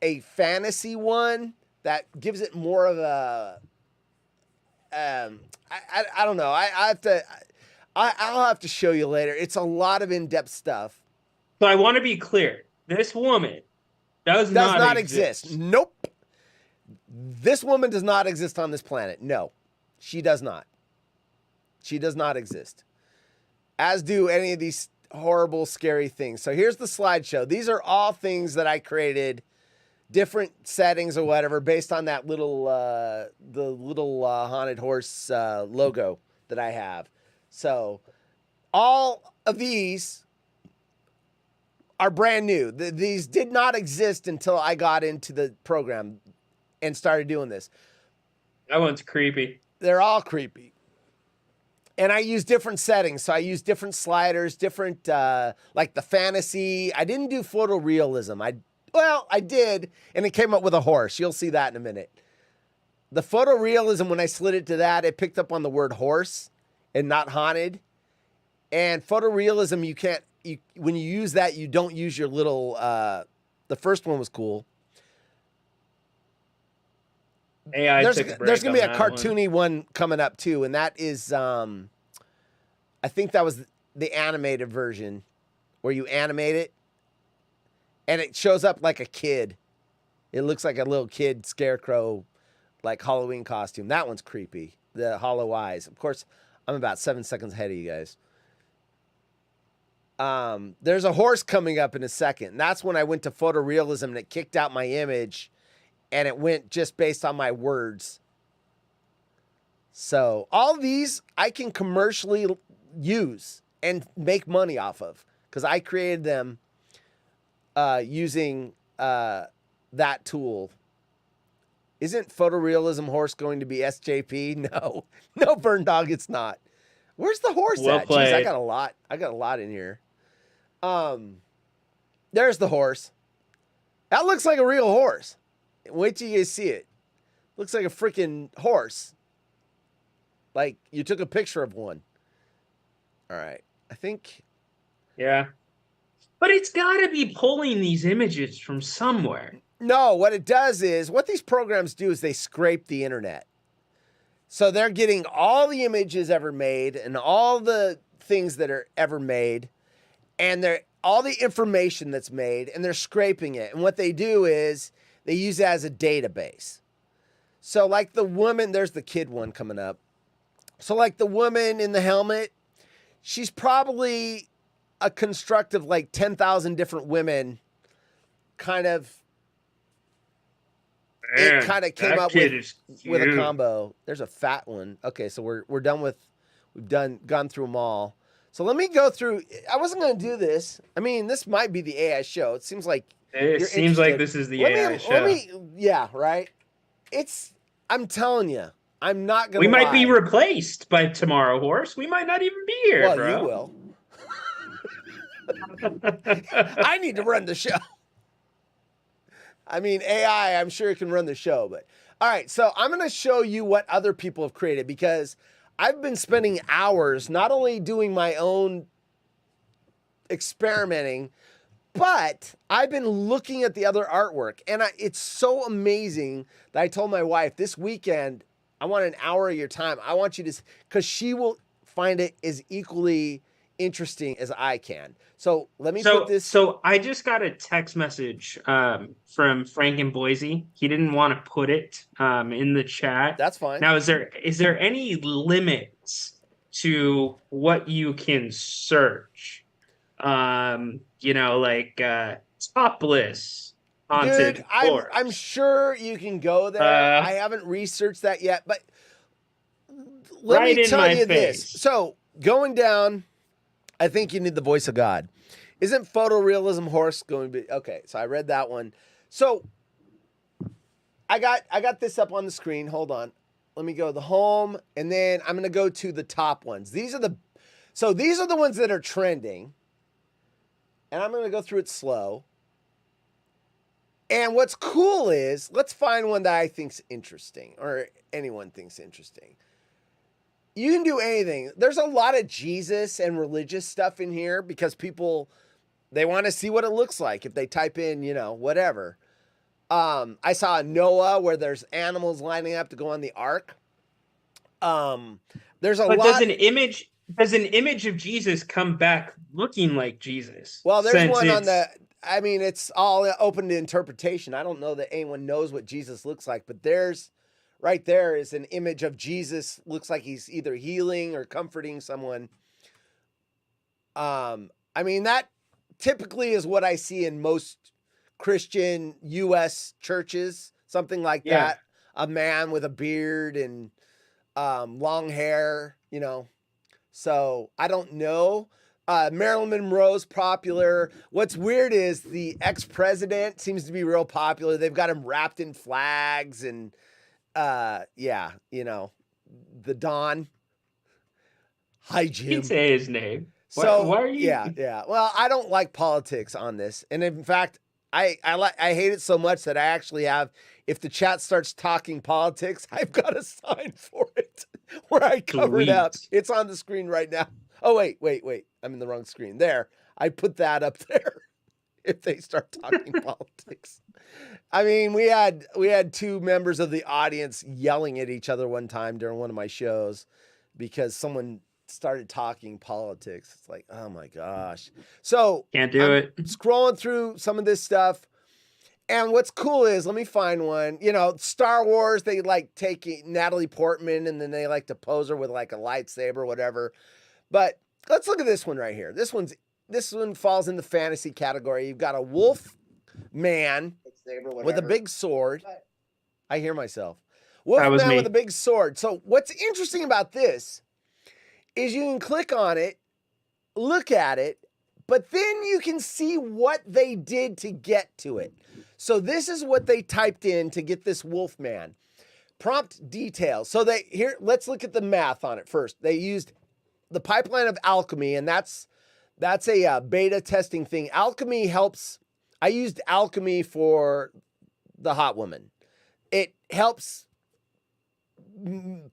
a fantasy one that gives it more of a, I don't know. I'll have to show you later. It's a lot of in-depth stuff. So I want to be clear. This woman does not exist. Nope. This woman does not exist on this planet. No, she does not. She does not exist. As do any of these horrible, scary things. So here's the slideshow. These are all things that I created, different settings or whatever, based on that little, the little haunted horse logo that I have. So all of these are brand new. These did not exist until I got into the program and started doing this. That one's creepy. They're all creepy. And I use different settings. So I use different sliders, different, like the fantasy. I didn't do photorealism. I did, and it came up with a horse. You'll see that in a minute. The photorealism, when I slid it to that, it picked up on the word horse and not haunted. And photorealism, when you use that, you don't use your little, the first one was cool. There's going to be a cartoony one coming up too, and that is, I think that was the animated version where you animate it, and it shows up like a kid. It looks like a little kid scarecrow, like Halloween costume. That one's creepy. The hollow eyes. Of course, I'm about 7 seconds ahead of you guys. There's a horse coming up in a second. And that's when I went to photorealism and it kicked out my image. And it went just based on my words. So all these I can commercially use and make money off of because I created them using that tool. Isn't photorealism horse going to be SJP? No, no, Burn Dog, it's not. Where's the horse at? Jeez, I got a lot in here. There's the horse. That looks like a real horse. Wait till you guys see it. Looks like a freaking horse. Like you took a picture of one. All right. I think. Yeah. But it's got to be pulling these images from somewhere. No, what it does is, what these programs do is they scrape the internet. So they're getting all the images ever made and all the things that are ever made. And they're all the information that's made, and they're scraping it. And what they do is they use it as a database. So like the woman, there's the kid one coming up. So like the woman in the helmet, she's probably a construct of like 10,000 different women kind of. Man, it kind of came up with a combo. There's a fat one. Okay, so we're done with, we've gone through them all. So let me go through. I wasn't going to do this. I mean, this might be the AI show. It seems like this is the AI show. Yeah, right. I'm telling you, I'm not going to. We might be replaced by Tomorrow Horse. We might not even be here, well, bro. You will. I need to run the show. I mean, AI, I'm sure it can run the show, but all right. So I'm going to show you what other people have created because I've been spending hours not only doing my own experimenting, but I've been looking at the other artwork. And it's so amazing that I told my wife this weekend, I want an hour of your time. I want you to, because she will find it as equally interesting as I can. So let me So, put this. so I just got a text message from Frank in Boise. He didn't want to put it in the chat. That's fine. Now, is there any limits to what you can search? Like topless haunted Dude, corpse. I'm sure you can go there. I haven't researched that yet, but let Right me in tell my you face. this. So going down, I think you need the voice of God. Isn't photorealism horse going to be okay? So I read that one. So I got this up on the screen. Hold on. Let me go to the home, and then I'm going to go to the top ones. These are the ones that are trending, and I'm going to go through it slow. And what's cool is, let's find one that I think's interesting, or anyone thinks interesting. You can do anything. There's a lot of Jesus and religious stuff in here because people, they want to see what it looks like if they type in, whatever. I saw a Noah where there's animals lining up to go on the ark. There's a lot. Does an image of Jesus come back looking like Jesus? Well, there's one on the. I mean, it's all open to interpretation. I don't know that anyone knows what Jesus looks like, but right there is an image of Jesus. Looks like he's either healing or comforting someone. I mean, that typically is what I see in most Christian U.S. churches, something like that. A man with a beard and long hair, So I don't know. Marilyn Monroe's popular. What's weird is the ex-president seems to be real popular. They've got him wrapped in flags and, the Don. Hi, Jim. You can say his name. So why are you? Yeah. Well, I don't like politics on this, and in fact, I hate it so much that I actually have. If the chat starts talking politics, I've got a sign for it where I cover it up. It's on the screen right now. Oh wait. I'm in the wrong screen. There. I put that up there. If they start talking politics. I mean, we had two members of the audience yelling at each other one time during one of my shows because someone started talking politics. It's like, oh my gosh. So can't do it. Scrolling through some of this stuff. And what's cool is, let me find one. Star Wars, they like take Natalie Portman and then they like to pose her with like a lightsaber or whatever. But let's look at this one right here. This one falls in the fantasy category. You've got a wolf man with a big sword. I hear myself. Wolf man with a big sword. So what's interesting about this is you can click on it, look at it, but then you can see what they did to get to it. So this is what they typed in to get this wolf man. Prompt details. So let's look at the math on it first. They used the pipeline of alchemy, and that's a beta testing thing. Alchemy helps. I used alchemy for the hot woman. It helps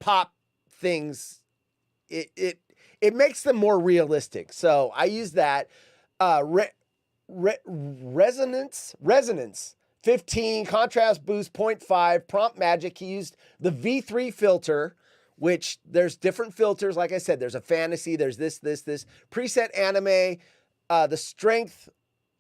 pop things. It makes them more realistic. So I use that. Resonance 15, contrast boost 0.5, prompt magic. He used the V3 filter, which there's different filters. Like I said, there's a fantasy, there's this, preset anime, the strength,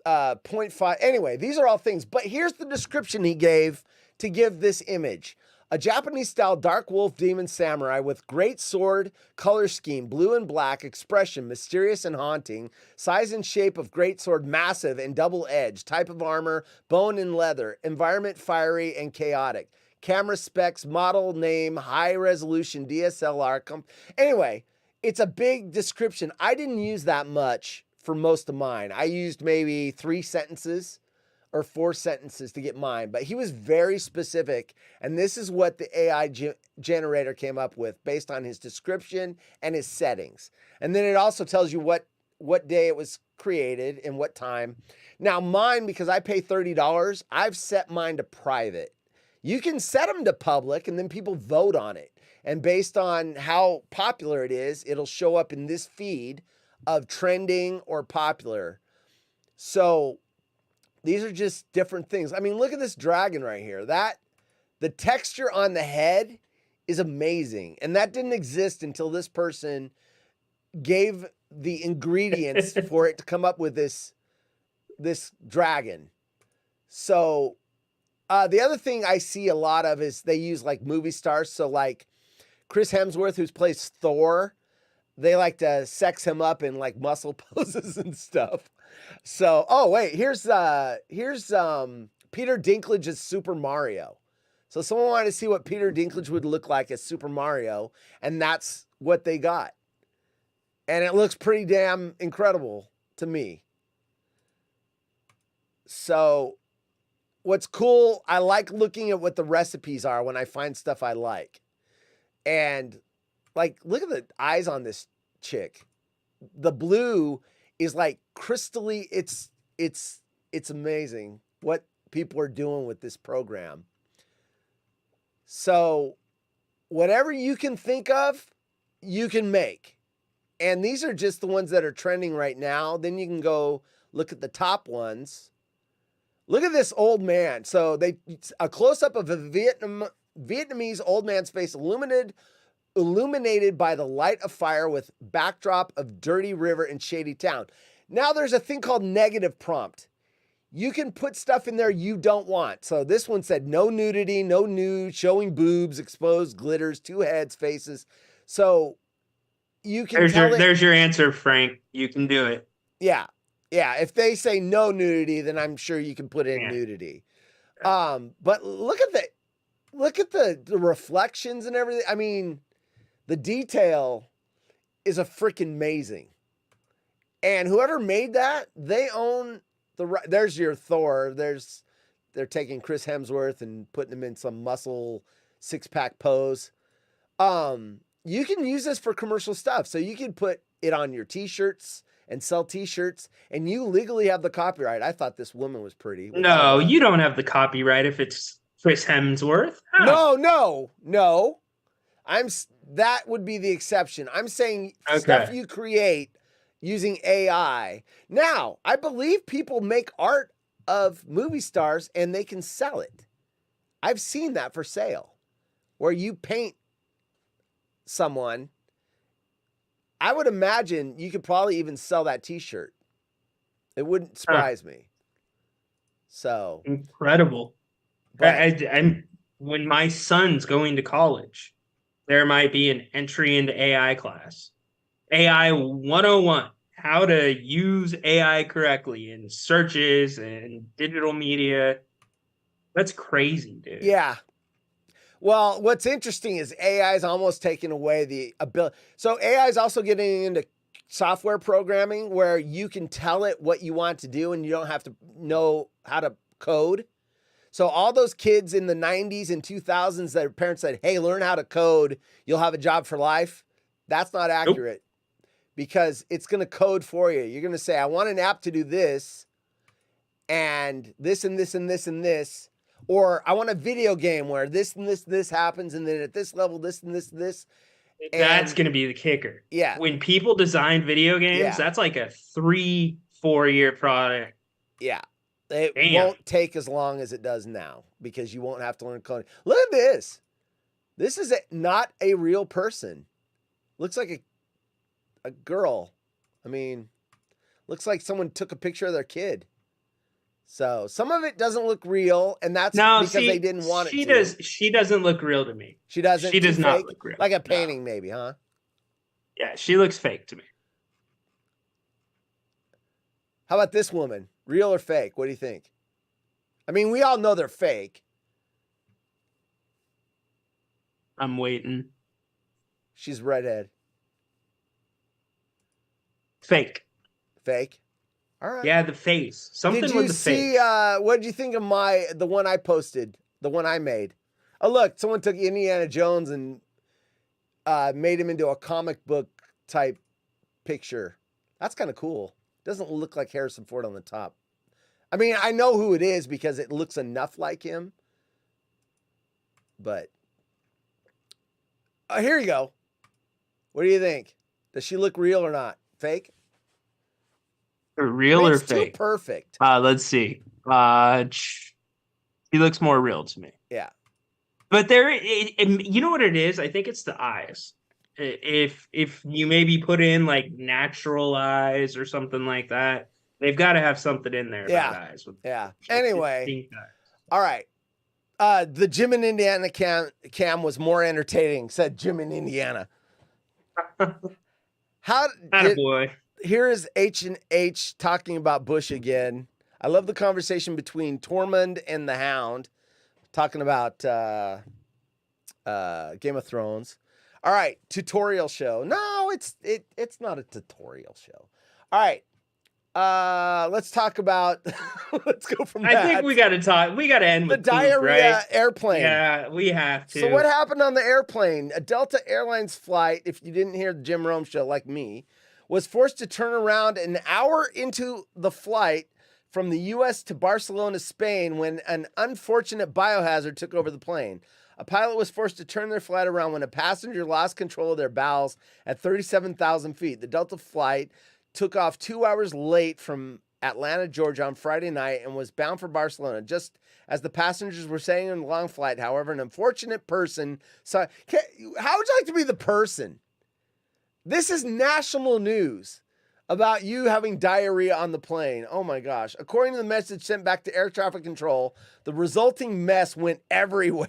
0.5. Anyway, these are all things, but here's the description he gave to give this image. A Japanese style dark wolf demon samurai with great sword, color scheme, blue and black, expression, mysterious and haunting, size and shape of great sword, massive and double edged, type of armor, bone and leather, environment fiery and chaotic. Camera specs, model name, high resolution DSLR. Anyway, it's a big description. I didn't use that much for most of mine. I used maybe 3 sentences or 4 sentences to get mine, but he was very specific. And this is what the AI generator came up with based on his description and his settings. And then it also tells you what day it was created and what time. Now mine, because I pay $30, I've set mine to private. You can set them to public and then people vote on it. And based on how popular it is, it'll show up in this feed of trending or popular. So these are just different things. I mean, look at this dragon right here. The texture on the head is amazing. And that didn't exist until this person gave the ingredients for it to come up with this dragon. So the other thing I see a lot of is they use like movie stars. So like Chris Hemsworth, who plays Thor, they like to sex him up in like muscle poses and stuff. So, oh wait, here's Peter Dinklage as Super Mario. So someone wanted to see what Peter Dinklage would look like as Super Mario, and that's what they got. And it looks pretty damn incredible to me. So what's cool, I like looking at what the recipes are when I find stuff I like. And like, look at the eyes on this chick. The blue is like crystally, it's amazing what people are doing with this program. So whatever you can think of, you can make. And these are just the ones that are trending right now. Then you can go look at the top ones. Look at this old man. So a close-up of a Vietnamese old man's face illuminated by the light of fire with backdrop of dirty river and shady town. Now there's a thing called negative prompt. You can put stuff in there you don't want. So this one said no nudity, no nude, showing boobs, exposed glitters, two heads, faces. So you can there's your answer, Frank. You can do it. Yeah. Yeah. If they say no nudity, then I'm sure you can put in nudity. But look at the reflections and everything. I mean, the detail is a freaking amazing. And whoever made that, they own there's your Thor. They're taking Chris Hemsworth and putting him in some muscle 6-pack pose. You can use this for commercial stuff. So you can put it on your t-shirts and sell t-shirts, and you legally have the copyright. I thought this woman was pretty. No, you don't have the copyright if it's Chris Hemsworth. Huh. No. That would be the exception. I'm saying stuff you create using AI. Now, I believe people make art of movie stars and they can sell it. I've seen that for sale, where you paint someone. I would imagine you could probably even sell that t-shirt. It wouldn't surprise me. So incredible. But when my son's going to college, there might be an entry into AI class. AI 101, how to use AI correctly in searches and digital media. That's crazy, dude. Yeah. Well, what's interesting is AI is almost taking away the ability. So AI is also getting into software programming where you can tell it what you want to do and you don't have to know how to code. So all those kids in the 90s and 2000s that their parents said, hey, learn how to code, you'll have a job for life. That's not accurate. Because it's going to code for you. You're going to say, I want an app to do this and this and this and this and this. Or I want a video game where this and this happens, and then at this level, this and this and this. That's going to be the kicker. Yeah. When people design video games, that's like a 3-4 year product. Yeah. It won't take as long as it does now because you won't have to learn coding. Look at this. This is not a real person. Looks like a girl. I mean, looks like someone took a picture of their kid. So some of it doesn't look real, and that's because they didn't want it to. She doesn't look real to me. She doesn't? She does not look real. Like a painting maybe, huh? Yeah, she looks fake to me. How about this woman? Real or fake? What do you think? I mean, we all know they're fake. I'm waiting. She's redhead. Fake. Fake? All right. Yeah, the face. Something with the face. Did you see, what did you think of the one I posted, the one I made? Oh, look, someone took Indiana Jones and made him into a comic book type picture. That's kind of cool. Doesn't look like Harrison Ford on the top. I mean, I know who it is because it looks enough like him. But here you go. What do you think? Does she look real or not? Fake? Real or fake? Too perfect. Let's see. She looks more real to me. Yeah. But you know what it is? I think it's the eyes. if you maybe put in like natural eyes or something like that, they've got to have something in there about eyes. Yeah. Anyway, all right. The Jim in Indiana cam was more entertaining, said Jim in Indiana. Attaboy. Here is H&H talking about Bush again. I love the conversation between Tormund and the Hound, talking about Game of Thrones. All right, tutorial show. No, it's not a tutorial show. All right. Let's talk about. Let's go from that. I think we got to talk. We got to end with the diarrhea right? airplane. Yeah, we have to. So what happened on the airplane? A Delta Airlines flight, if you didn't hear the Jim Rome show like me, was forced to turn around an hour into the flight from the U.S. to Barcelona, Spain, when an unfortunate biohazard took over the plane. A pilot was forced to turn their flight around when a passenger lost control of their bowels at 37,000 feet. The Delta flight took off 2 hours late from Atlanta, Georgia on Friday night and was bound for Barcelona. Just as the passengers were sailing in the long flight, however, an unfortunate person saw. How would you like to be the person? This is national news about you having diarrhea on the plane. Oh my gosh. According to the message sent back to air traffic control, the resulting mess went everywhere.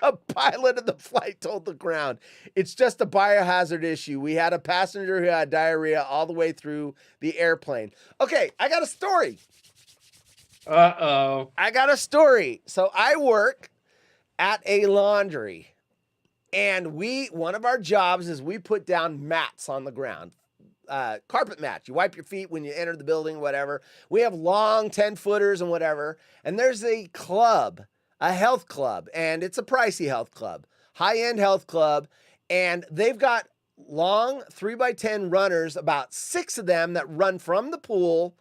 The pilot of the flight told the ground, "It's just a biohazard issue. We had a passenger who had diarrhea all the way through the airplane." Okay, I got a story. Uh-oh. I got a story. So I work at a laundry. And one of our jobs is we put down mats on the ground, carpet mats. You wipe your feet when you enter the building, whatever. We have long 10-footers and whatever. And there's a club, a health club, and it's a pricey health club, high-end health club. And they've got long 3x10 runners, about 6 of them that run from the pool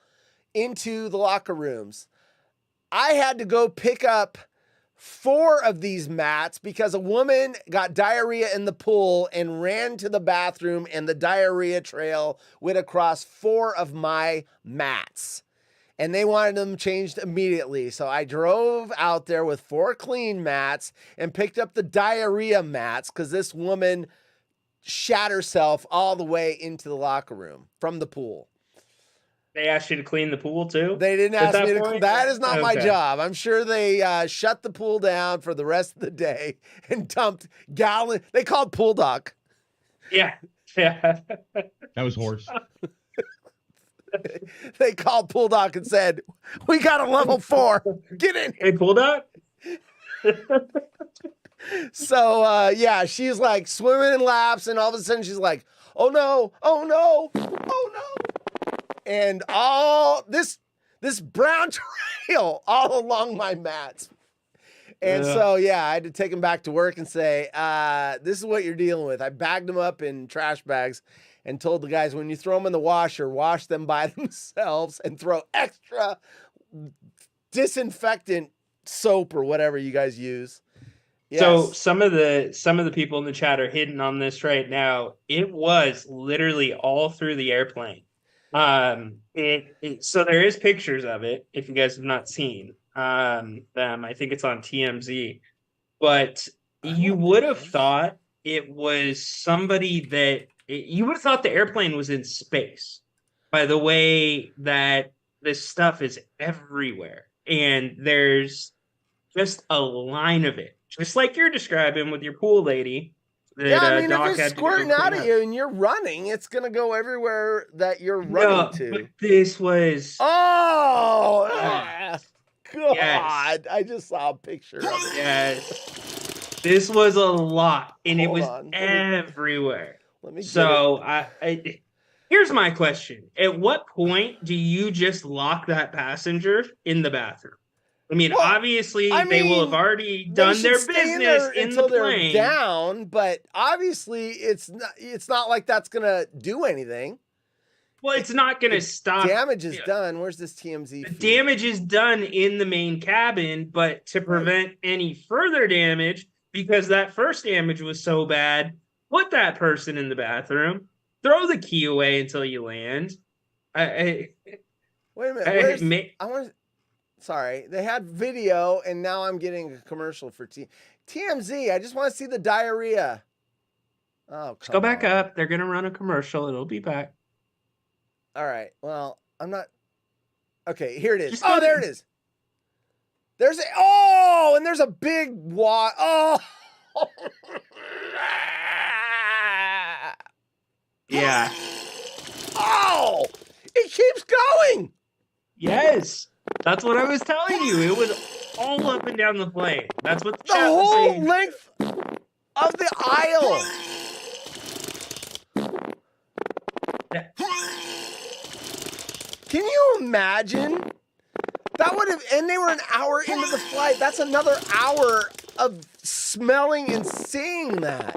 into the locker rooms. I had to go pick up 4 of these mats because a woman got diarrhea in the pool and ran to the bathroom, and the diarrhea trail went across 4 of my mats. And they wanted them changed immediately. So I drove out there with 4 clean mats and picked up the diarrhea mats because this woman shat herself all the way into the locker room from the pool. They asked you to clean the pool too? They didn't ask me to point? That is not my Okay. job. I'm sure they shut the pool down for the rest of the day and dumped gallon. They called Pool Doc. Yeah. Yeah. That was horse. They called Pool Doc and said, "We got a level 4. Get in." Hey, Pool Doc? So, yeah, she's like swimming in laps, and all of a sudden she's like, "Oh no, oh no, oh no." And all this brown trail all along my mats. And so, yeah, I had to take them back to work and say, this is what you're dealing with. I bagged them up in trash bags and told the guys, when you throw them in the washer, wash them by themselves and throw extra disinfectant soap or whatever you guys use. Yes. So some of the people in the chat are hitting on this right now. It was literally all through the airplane. So there is pictures of it if you guys have not seen them. I think it's on TMZ. But you would have thought it was somebody that you would have thought the airplane was in space by the way that this stuff is everywhere. And there's just a line of it, just like you're describing with your pool lady. That, yeah, I mean, Doc if it's had to go squirting clean out up. at you and you're running, it's going to go everywhere that you're running to. But this was... Oh, God. Yes. I just saw a picture of it. Yes. This was a lot, and it Hold was on. everywhere. Let me get So, here's my question. At what point do you just lock that passenger in the bathroom? I mean, Well, obviously, I they will mean, have already They done should their stay in business there in until the plane. they're down, but obviously it's not like that's going to do anything. Well, it's not going to stop. Damage is done. Where's this TMZ The feed? damage is done in the main cabin, but to prevent any further damage, because that first damage was so bad, put that person in the bathroom, throw the key away until you land. Wait a minute. I want to. Sorry, they had video, and now I'm getting a commercial for TMZ. I just want to see the diarrhea. Oh, Just go back on. up. They're gonna run a commercial. It'll be back. All right. Well, I'm not. Okay, here it is. Just Oh, go- there it is. There's a. Oh, and there's a big wad. Oh. Yeah. Oh, it keeps going. Yes. That's what I was telling you. It was all up and down the plane. That's what the The chat was whole saying. length of the aisle. Can you imagine? That would have, and they were an hour into the flight. That's another hour of smelling and seeing that.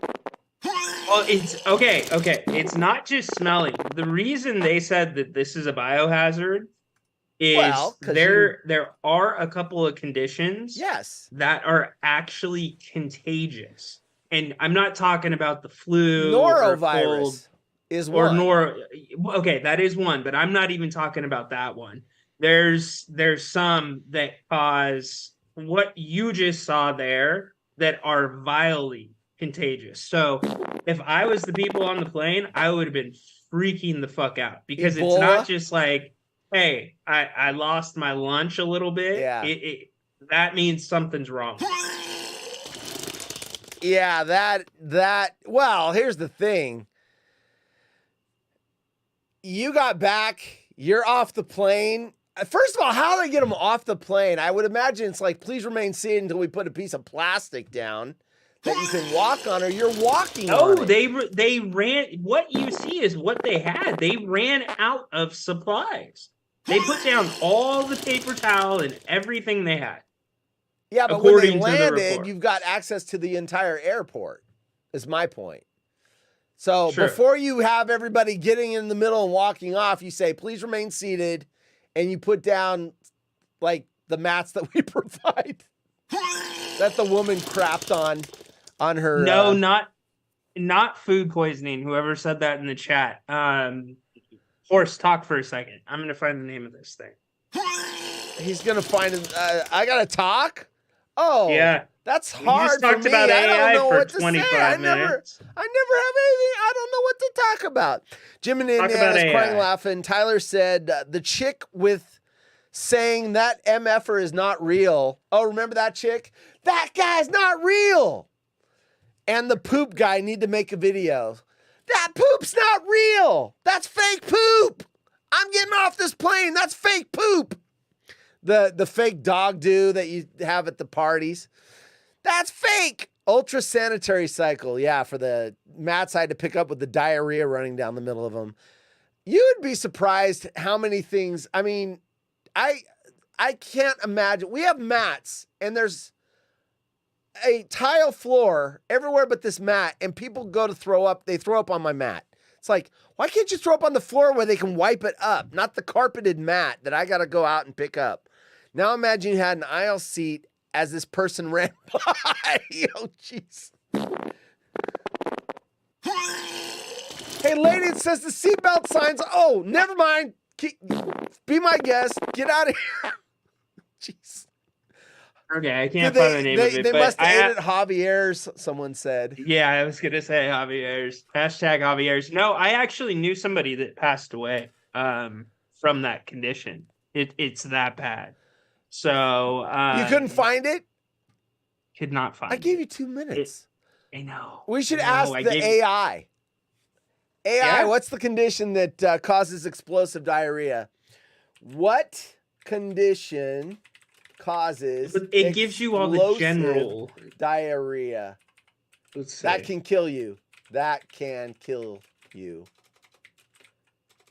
Well, it's okay. It's not just smelling. The reason they said that this is a biohazard is Well, 'cause there are a couple of conditions Yes. that are actually contagious. And I'm not talking about the flu or cold Norovirus is or one. okay, that is one, but I'm not even talking about that one. There's some that cause what you just saw there that are vilely contagious. So if I was the people on the plane, I would have been freaking the fuck out because it's Ebola? not just like, hey, I lost my lunch a little bit. Yeah. That means something's wrong. Yeah, that. Well, here's the thing. You got back. You're off the plane. First of all, how do they get them off the plane? I would imagine it's like, please remain seated until we put a piece of plastic down that you can walk on, or you're walking on No, it. they ran. What you see is what they had. They ran out of supplies. They put down all the paper towel and everything they had. Yeah, but when they according to the landed, report. you've got access to the entire airport, is my point. So Sure. before you have everybody getting in the middle and walking off, you say, please remain seated, and you put down, like, the mats that we provide that the woman crapped on her. No, not food poisoning. Whoever said that in the chat. Horse, talk for a second. I'm gonna find the name of this thing. He's going to find it. I got to talk? Oh, Yeah. that's We hard just for talked me. about I don't AI know for what to say. 25 minutes. I never have anything. I don't know what to talk about. Jim and Talk about Indiana's crying AI. laughing. Tyler said the chick with saying that MFer is not real. Oh, remember that chick? That guy's not real. And the poop guy need to make a video. That poop's not real. That's fake poop. I'm getting off this plane. That's fake poop. The fake dog do that you have at the parties. That's fake. Ultra sanitary cycle. Yeah, for the mats I had to pick up with the diarrhea running down the middle of them. You would be surprised how many things. I mean, I can't imagine. We have mats and there's a tile floor everywhere but this mat, and people go to throw up. They throw up on my mat. It's like, why can't you throw up on the floor where they can wipe it up, not the carpeted mat that I got to go out and pick up? Now imagine you had an aisle seat as this person ran by. Oh, jeez. Hey, lady, it says the seatbelt signs. Oh, never mind. Be my guest. Get out of here. Jeez. Okay, I can't find the name of it. They but must I have ate at Javier's, someone said. Yeah, I was gonna say Javier's. Hashtag Javier's. No, I actually knew somebody that passed away from that condition. It's that bad. So You couldn't find it? could not find I gave you 2 minutes. I know. We should I know, ask I the gave- AI. AI, Yeah? what's the condition that causes explosive diarrhea? What condition causes But it gives you all the explosive general. diarrhea? Let's see. That can kill you. That can kill you.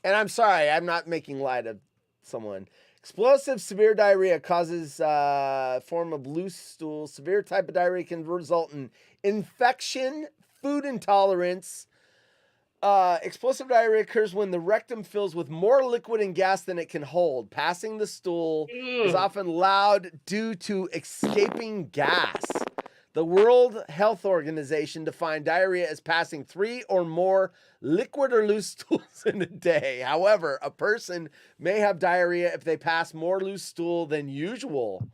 And I'm sorry, I'm not making light of someone. Explosive severe diarrhea causes form of loose stool. Severe type of diarrhea can result in infection, food intolerance. Explosive diarrhea occurs when the rectum fills with more liquid and gas than it can hold. Passing the stool is often loud due to escaping gas. The World Health Organization defined diarrhea as passing 3 or more liquid or loose stools in a day. However, a person may have diarrhea if they pass more loose stool than usual.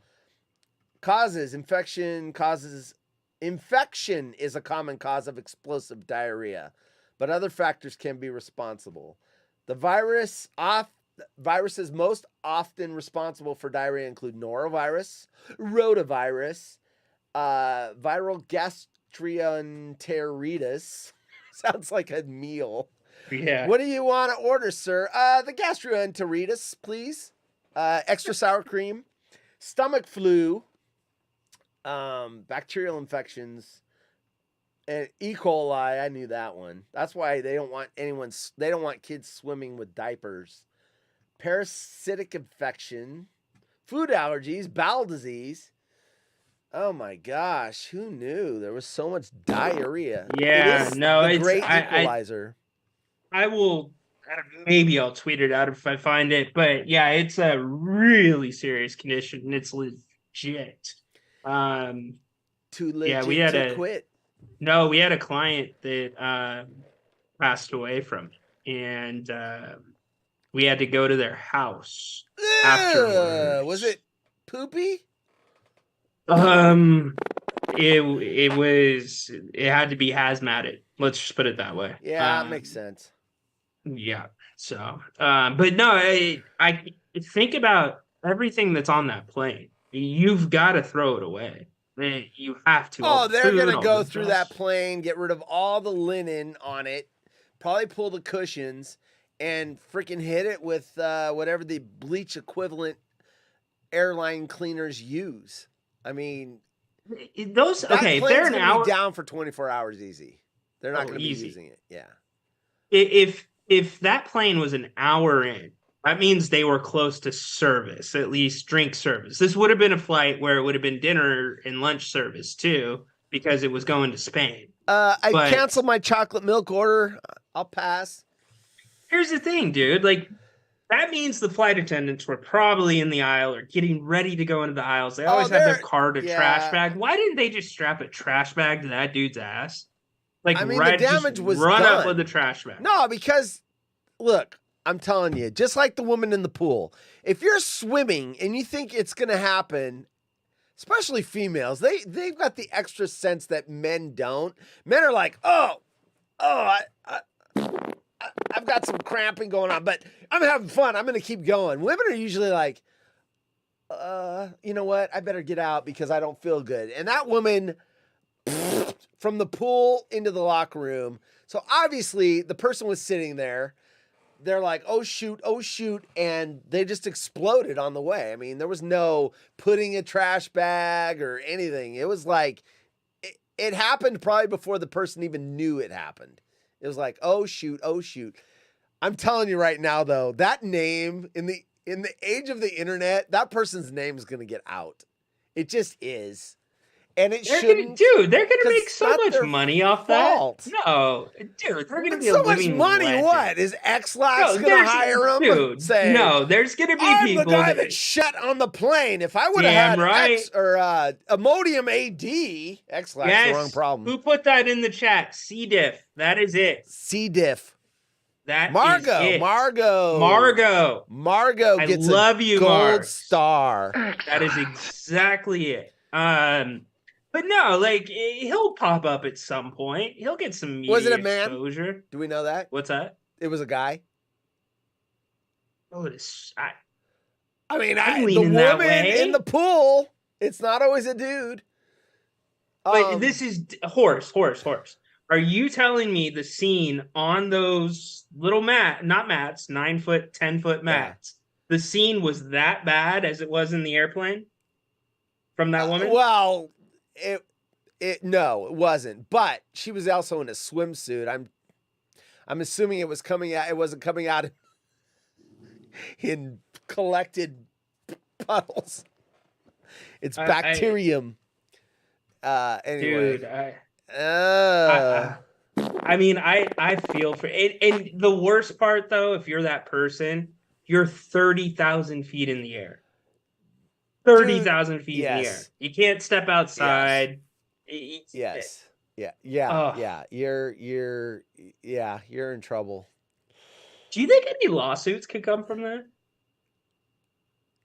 Infection causes Infection is a common cause of explosive diarrhea, but other factors can be responsible. The viruses most often responsible for diarrhea include norovirus, rotavirus, viral gastroenteritis. Sounds like a meal. Yeah. What do you want to order, sir? The gastroenteritis, please. Extra sour cream. Stomach flu. Bacterial infections. And E. coli. I knew that one. That's why they don't want kids swimming with diapers. Parasitic infection. Food allergies. Bowel disease. Oh my gosh, who knew there was so much diarrhea? Yeah, no, the it's great equalizer. I will, maybe I'll tweet it out if I find it, but yeah, it's a really serious condition and it's legit. Too legit yeah, we had to quit. No, we had a client that passed away from it, and we had to go to their house afterwards. Was it poopy? It had to be hazmated. Let's just put it that way. Yeah, that makes sense. Yeah. So, but no, I think about everything that's on that plane. You've got to throw it away. You have to. Oh, they're gonna go through that plane, get rid of all the linen on it, probably pull the cushions, and freaking hit it with whatever the bleach equivalent airline cleaners use. I mean, those okay. If they're an hour down for 24 hours, easy. They're not going to be using it. Yeah. If that plane was an hour in, that means they were close to service, at least drink service. This would have been a flight where it would have been dinner and lunch service too, because it was going to Spain. I canceled my chocolate milk order. I'll pass. Here's the thing, dude. Like, that means the flight attendants were probably in the aisle or getting ready to go into the aisles. They always have their card or trash bag. Why didn't they just strap a trash bag to that dude's ass? Like, I mean, the damage was run done. up with the trash bag. No, because look, I'm telling you, just like the woman in the pool, if you're swimming and you think it's going to happen, especially females, they've got the extra sense that men don't. Men are like, I've got some cramping going on, but I'm having fun. I'm going to keep going. Women are usually like, you know what? I better get out because I don't feel good. And that woman from the pool into the locker room. So obviously the person was sitting there. They're like, oh shoot. And they just exploded on the way. I mean, there was no putting a trash bag or anything. It was like, it happened probably before the person even knew it happened. It was like, oh shoot. I'm telling you right now, though, that name in the age of the internet, that person's name is going to get out. It just is. And it shouldn't. Dude, they're going to make so much money off that. No, dude, they're going to be so much money. Legend. What is X-Lax going to hire them? Dude, there's going to be people. I'm the guy that shut on the plane. If I would have had X or Imodium AD, X-Lax, the wrong problem. Who put that in the chat? C. Diff. That is it. C. Diff. That Margot. is it. Margot gets a gold Mars. star. That is exactly it. But no, like, he'll pop up at some point. He'll get some media Was it a man? exposure. Do we know that? What's that? It was a guy. Oh, it is. I mean, the woman in the pool. It's not always a dude. But this is horse. Are you telling me the scene on those little not mats, 9-foot, 10-foot mats, the scene was that bad as it was in the airplane from that woman? Well, no, it wasn't. But she was also in a swimsuit. I'm assuming it was coming out. It wasn't coming out in collected puddles. It's bacterium. Anyway. Dude, I mean, I feel for it. And the worst part, though, if you're that person, you're 30,000 feet in the air. 30,000 feet in the air. You can't step outside. Yes. Yeah. You're in trouble. Do you think any lawsuits could come from that?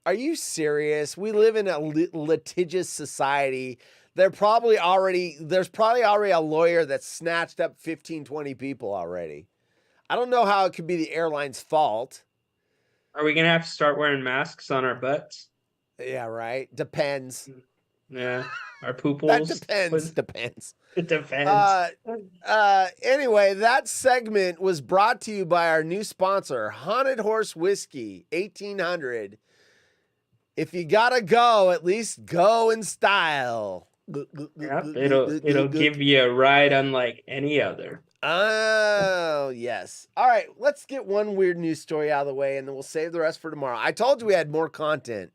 Are you serious? We live in a litigious society there's probably already a lawyer that snatched up 15, 20 people already. I don't know how it could be the airline's fault. Are we gonna have to start wearing masks on our butts? Yeah, right. Depends. Yeah, our poop That holes. depends. Depends. It depends. Anyway, that segment was brought to you by our new sponsor, Haunted Horse Whiskey, 1800. If you gotta go, at least go in style. Yep, it'll give you a ride unlike any other. Oh, yes. All right, let's get one weird news story out of the way, and then we'll save the rest for tomorrow. I told you we had more content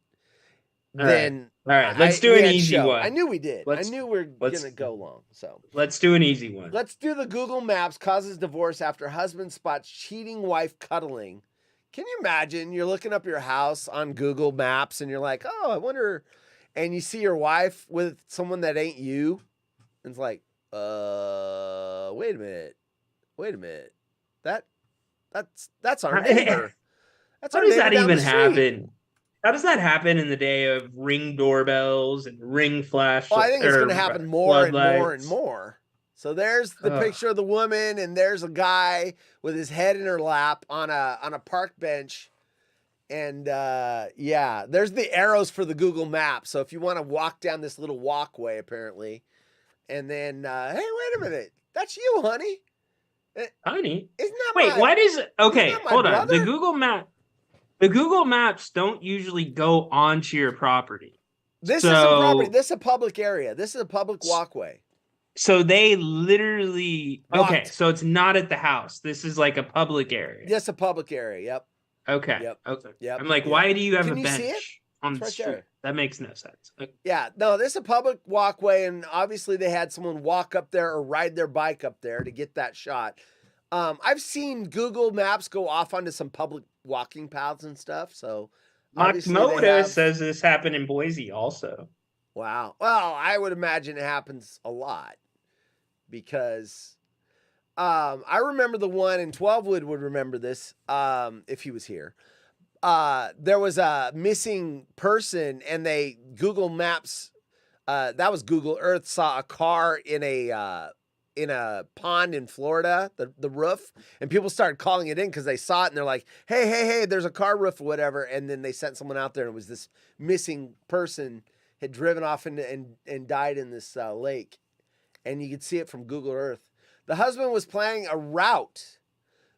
than... All right, let's do an easy one. I knew we did. I knew we were going to go long. So let's do an easy one. Let's do the Google Maps causes divorce after husband spots cheating wife cuddling. Can you imagine? You're looking up your house on Google Maps, and you're like, oh, I wonder... And you see your wife with someone that ain't you, and it's like, wait a minute. That's our neighbor. How does that even happen? How does that happen in the day of Ring doorbells and Ring flash? Well, I think it's going to happen more and more and more. So there's the picture of the woman, and there's a guy with his head in her lap on a park bench. And yeah, there's the arrows for the Google Maps. So if you want to walk down this little walkway, apparently, and then hey, wait a minute, that's you, honey. Honey, isn't that wait? Why does hold on? brother? The Google Maps don't usually go onto your property. This isn't property. This is a public area. This is a public walkway. So they literally so it's not at the house. This is like a public area. Yes, a public area. Yep. Okay. Yep. Okay. Yep. I'm like, why do you have Can a you see bench on the right street? there. That makes no sense. Okay. Yeah, no, this is a public walkway, and obviously they had someone walk up there or ride their bike up there to get that shot. I've seen Google Maps go off onto some public walking paths and stuff. So Moda says this happened in Boise also. Wow. Well, I would imagine it happens a lot because I remember the one in 12wood would remember this if he was here. There was a missing person, and they Google Maps, that was Google Earth, saw a car in a pond in Florida, the roof, and people started calling it in because they saw it, and they're like, hey, there's a car roof or whatever, and then they sent someone out there, and it was this missing person had driven off and died in this lake, and you could see it from Google Earth. The husband was planning a route,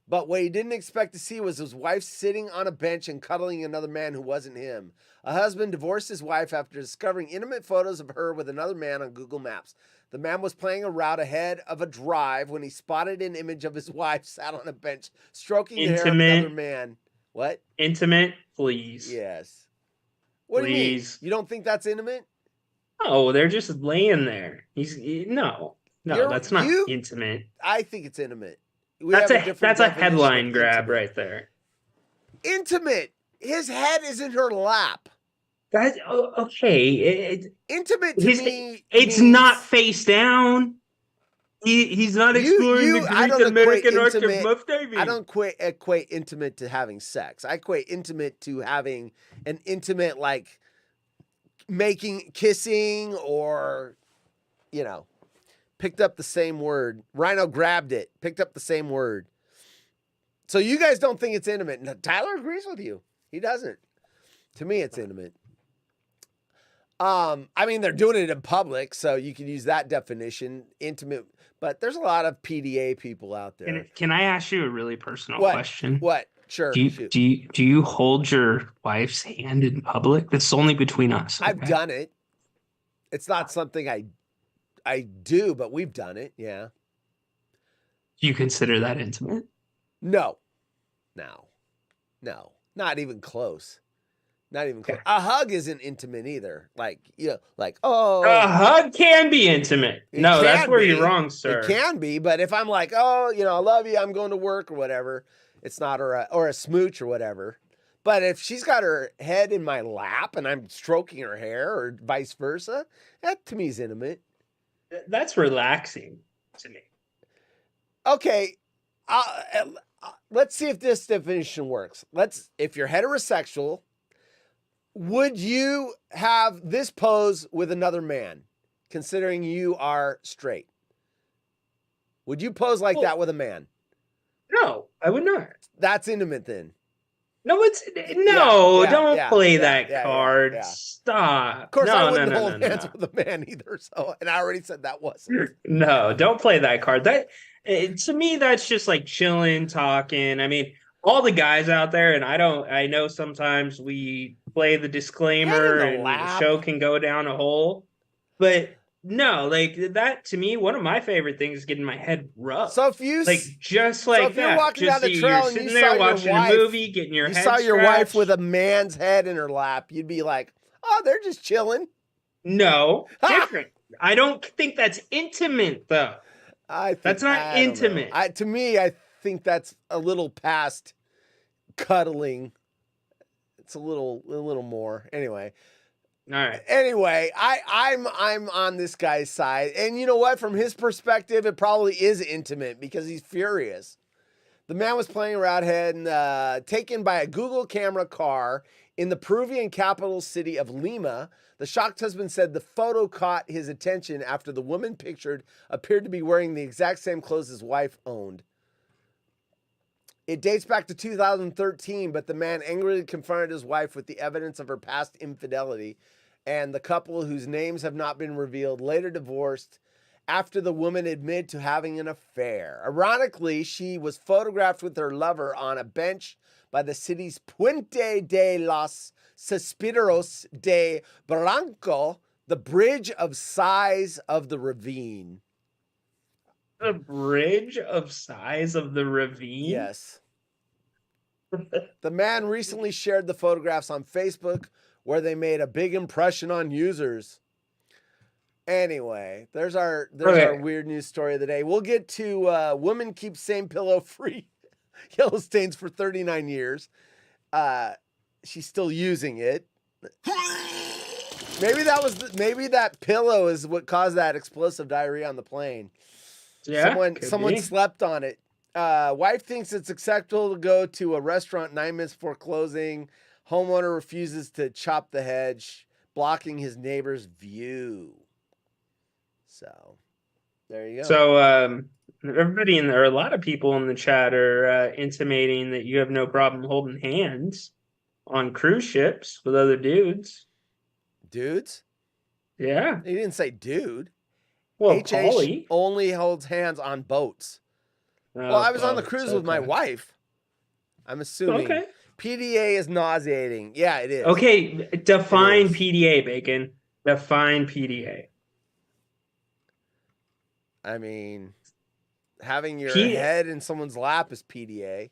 but what he didn't expect to see was his wife sitting on a bench and cuddling another man who wasn't him. A husband divorced his wife after discovering intimate photos of her with another man on Google Maps. The man was planning a route ahead of a drive when he spotted an image of his wife sat on a bench, stroking the hair of another man. What? Intimate, please. Yes. What do you mean? You don't think that's intimate? Oh, they're just laying there. No, that's not intimate. I think it's intimate. That's a headline grab right there. Intimate. His head is in her lap. That's okay. Intimate to me. It's not face down. He's not exploring the Greek American arc of Muff Diving. I don't equate intimate to having sex. I equate intimate to having an intimate, like kissing, or picked up the same word. Rhino grabbed it, picked up the same word. So you guys don't think it's intimate. No, Tyler agrees with you. He doesn't. To me, it's intimate. I mean, they're doing it in public, so you can use that definition, intimate. But there's a lot of PDA people out there. Can I ask you a really personal question? What? Sure. Do you hold your wife's hand in public? That's only between us. Okay? I've done it. It's not something I do, but we've done it. Yeah. Do you consider that intimate? No. Not even close. Not even close. A hug isn't intimate either. A hug can be intimate. No, that's where you're wrong, sir. It can be, but if I'm like, I love you, I'm going to work or whatever, it's not, or a smooch or whatever. But if she's got her head in my lap and I'm stroking her hair or vice versa, that to me is intimate. That's relaxing to me. Okay, let's see if this definition works. If you're heterosexual, would you have this pose with another man? considering you are straight? Would you pose like that with a man? No, I would not. That's intimate then. No, don't play that card. Yeah. Stop. Of course, no, I wouldn't no, hold no, hands no. with a man either. So, and I already said that wasn't. No, don't play that card. To me, that's just like chilling, talking. I mean, all the guys out there, and I know sometimes we play the disclaimer and the show can go down a hole, but no, like that to me, one of my favorite things is getting my head rubbed. So if you if you're walking down the trail and you saw watching your wife, a movie, getting your head saw your wife scratched. with a man's head in her lap, you'd be like, "Oh, they're just chilling." No, different. I don't think that's intimate though. That's not intimate. To me, I think that's a little past cuddling. It's a little more. Anyway. All right. Anyway, I'm on this guy's side, and you know what? From his perspective, it probably is intimate because he's furious. The man was playing around and taken by a Google camera car in the Peruvian capital city of Lima. The shocked husband said the photo caught his attention after the woman pictured appeared to be wearing the exact same clothes his wife owned. It dates back to 2013, but the man angrily confronted his wife with the evidence of her past infidelity, and the couple, whose names have not been revealed, later divorced after the woman admitted to having an affair. Ironically, she was photographed with her lover on a bench by the city's Puente de los Suspiros de Barranco, the bridge of size of the ravine. The bridge of size of the ravine? Yes. The man recently shared the photographs on Facebook, where they made a big impression on users. Anyway, there's our weird news story of the day. We'll get to woman keeps same pillow free yellow stains for 39 years. She's still using it. Maybe that pillow is what caused that explosive diarrhea on the plane. Yeah, someone slept on it. Wife thinks it's acceptable to go to a restaurant 9 minutes before closing. Homeowner refuses to chop the hedge, blocking his neighbor's view. So, there you go. So, everybody in there, a lot of people in the chat are intimating that you have no problem holding hands on cruise ships with other dudes. Dudes? Yeah. He didn't say dude. Well, HH only holds hands on boats. Well, I was on the cruise with my wife. I'm assuming. Okay. PDA is nauseating. Yeah, it is. Okay, define PDA, Bacon. Define PDA. I mean, having your head in someone's lap is PDA.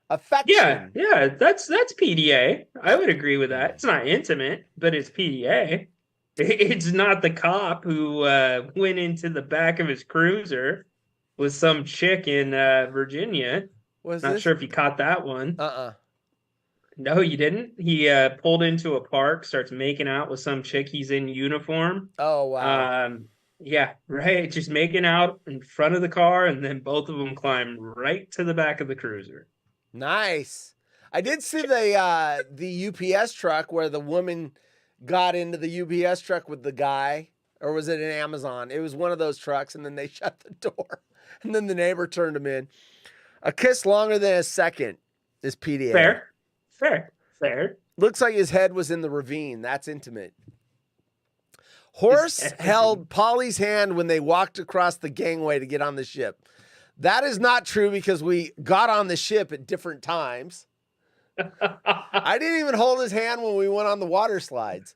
Affection. Yeah, that's PDA. I would agree with that. It's not intimate, but it's PDA. It's not the cop who went into the back of his cruiser with some chick in Virginia. Not sure if you caught that one. No, you didn't. He pulled into a park, starts making out with some chick. He's in uniform. Oh, wow. Yeah, right. Just making out in front of the car, and then both of them climb right to the back of the cruiser. Nice. I did see the UPS truck where the woman got into the UPS truck with the guy, or was it an Amazon? It was one of those trucks, and then they shut the door, and then the neighbor turned him in. A kiss longer than a second is PDA. Fair. Looks like his head was in the ravine. That's intimate. Horse held Polly's hand when they walked across the gangway to get on the ship. That is not true because we got on the ship at different times. I didn't even hold his hand when we went on the water slides.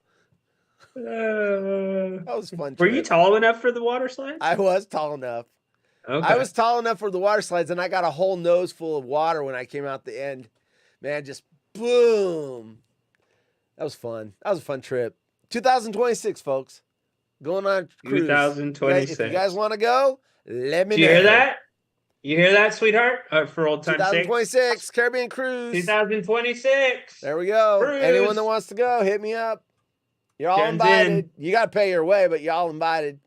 That was fun. Were you tall enough for the water slides? I was tall enough. Okay. I was tall enough for the water slides, and I got a whole nose full of water when I came out the end. Man, just boom. That was fun. That was a fun trip. 2026, folks. Going on cruise. 2026. If you guys want to go, let me know. Do you hear that? You hear that, sweetheart? For old time's sake. 2026, Caribbean Cruise. 2026. There we go. Cruise. Anyone that wants to go, hit me up. You're all invited. You got to pay your way, but y'all invited.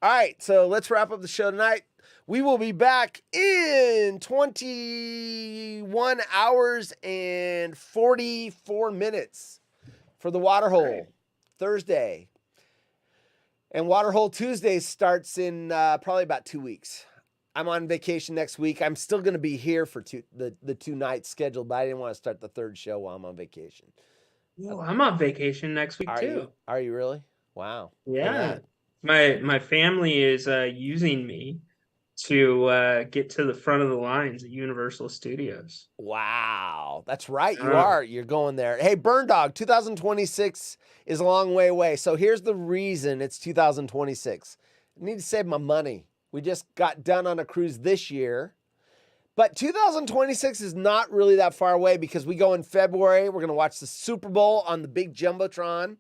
All right, so let's wrap up the show tonight. We will be back in 21 hours and 44 minutes for the Waterhole Thursday. And Waterhole Tuesdays starts in probably about 2 weeks. I'm on vacation next week. I'm still going to be here for the 2 nights scheduled, but I didn't want to start the 3rd show while I'm on vacation. Well, I'm on vacation next week too. Are you really? Wow. Yeah. My family is using me to get to the front of the lines at Universal Studios. Wow. That's right. You are. You're going there. Hey, Burn Dog, 2026 is a long way away. So here's the reason it's 2026. I need to save my money. We just got done on a cruise this year. But 2026 is not really that far away because we go in February. We're going to watch the Super Bowl on the big Jumbotron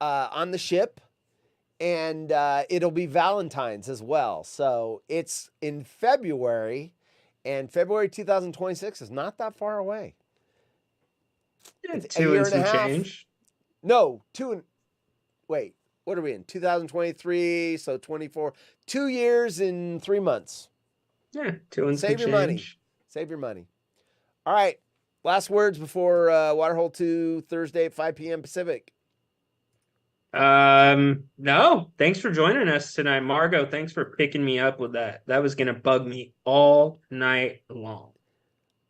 on the ship. And it'll be Valentine's as well. So it's in February, and February 2026 is not that far away. It's 2 and some change. No, wait, what are we in? 2023, so 24. 2 years and 3 months. Yeah, 2 and some Save your change. money. Save your money. All right, last words before Waterhole 2 Thursday at 5 p.m. Pacific. No, thanks for joining us tonight. Margot, thanks for picking me up with that. That was going to bug me all night long.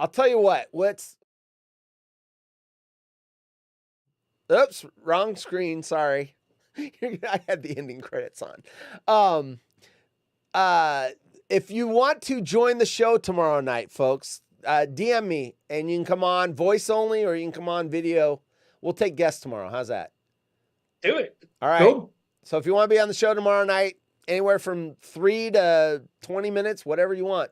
I'll tell you what, oops, wrong screen. Sorry. I had the ending credits on. If you want to join the show tomorrow night, folks, DM me and you can come on voice only or you can come on video. We'll take guests tomorrow. How's that? Do it. All right. Cool. So if you want to be on the show tomorrow night, anywhere from 3 to 20 minutes, whatever you want,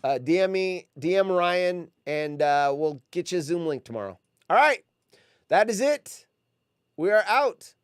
DM me, DM Ryan, and we'll get you a Zoom link tomorrow. All right. That is it. We are out.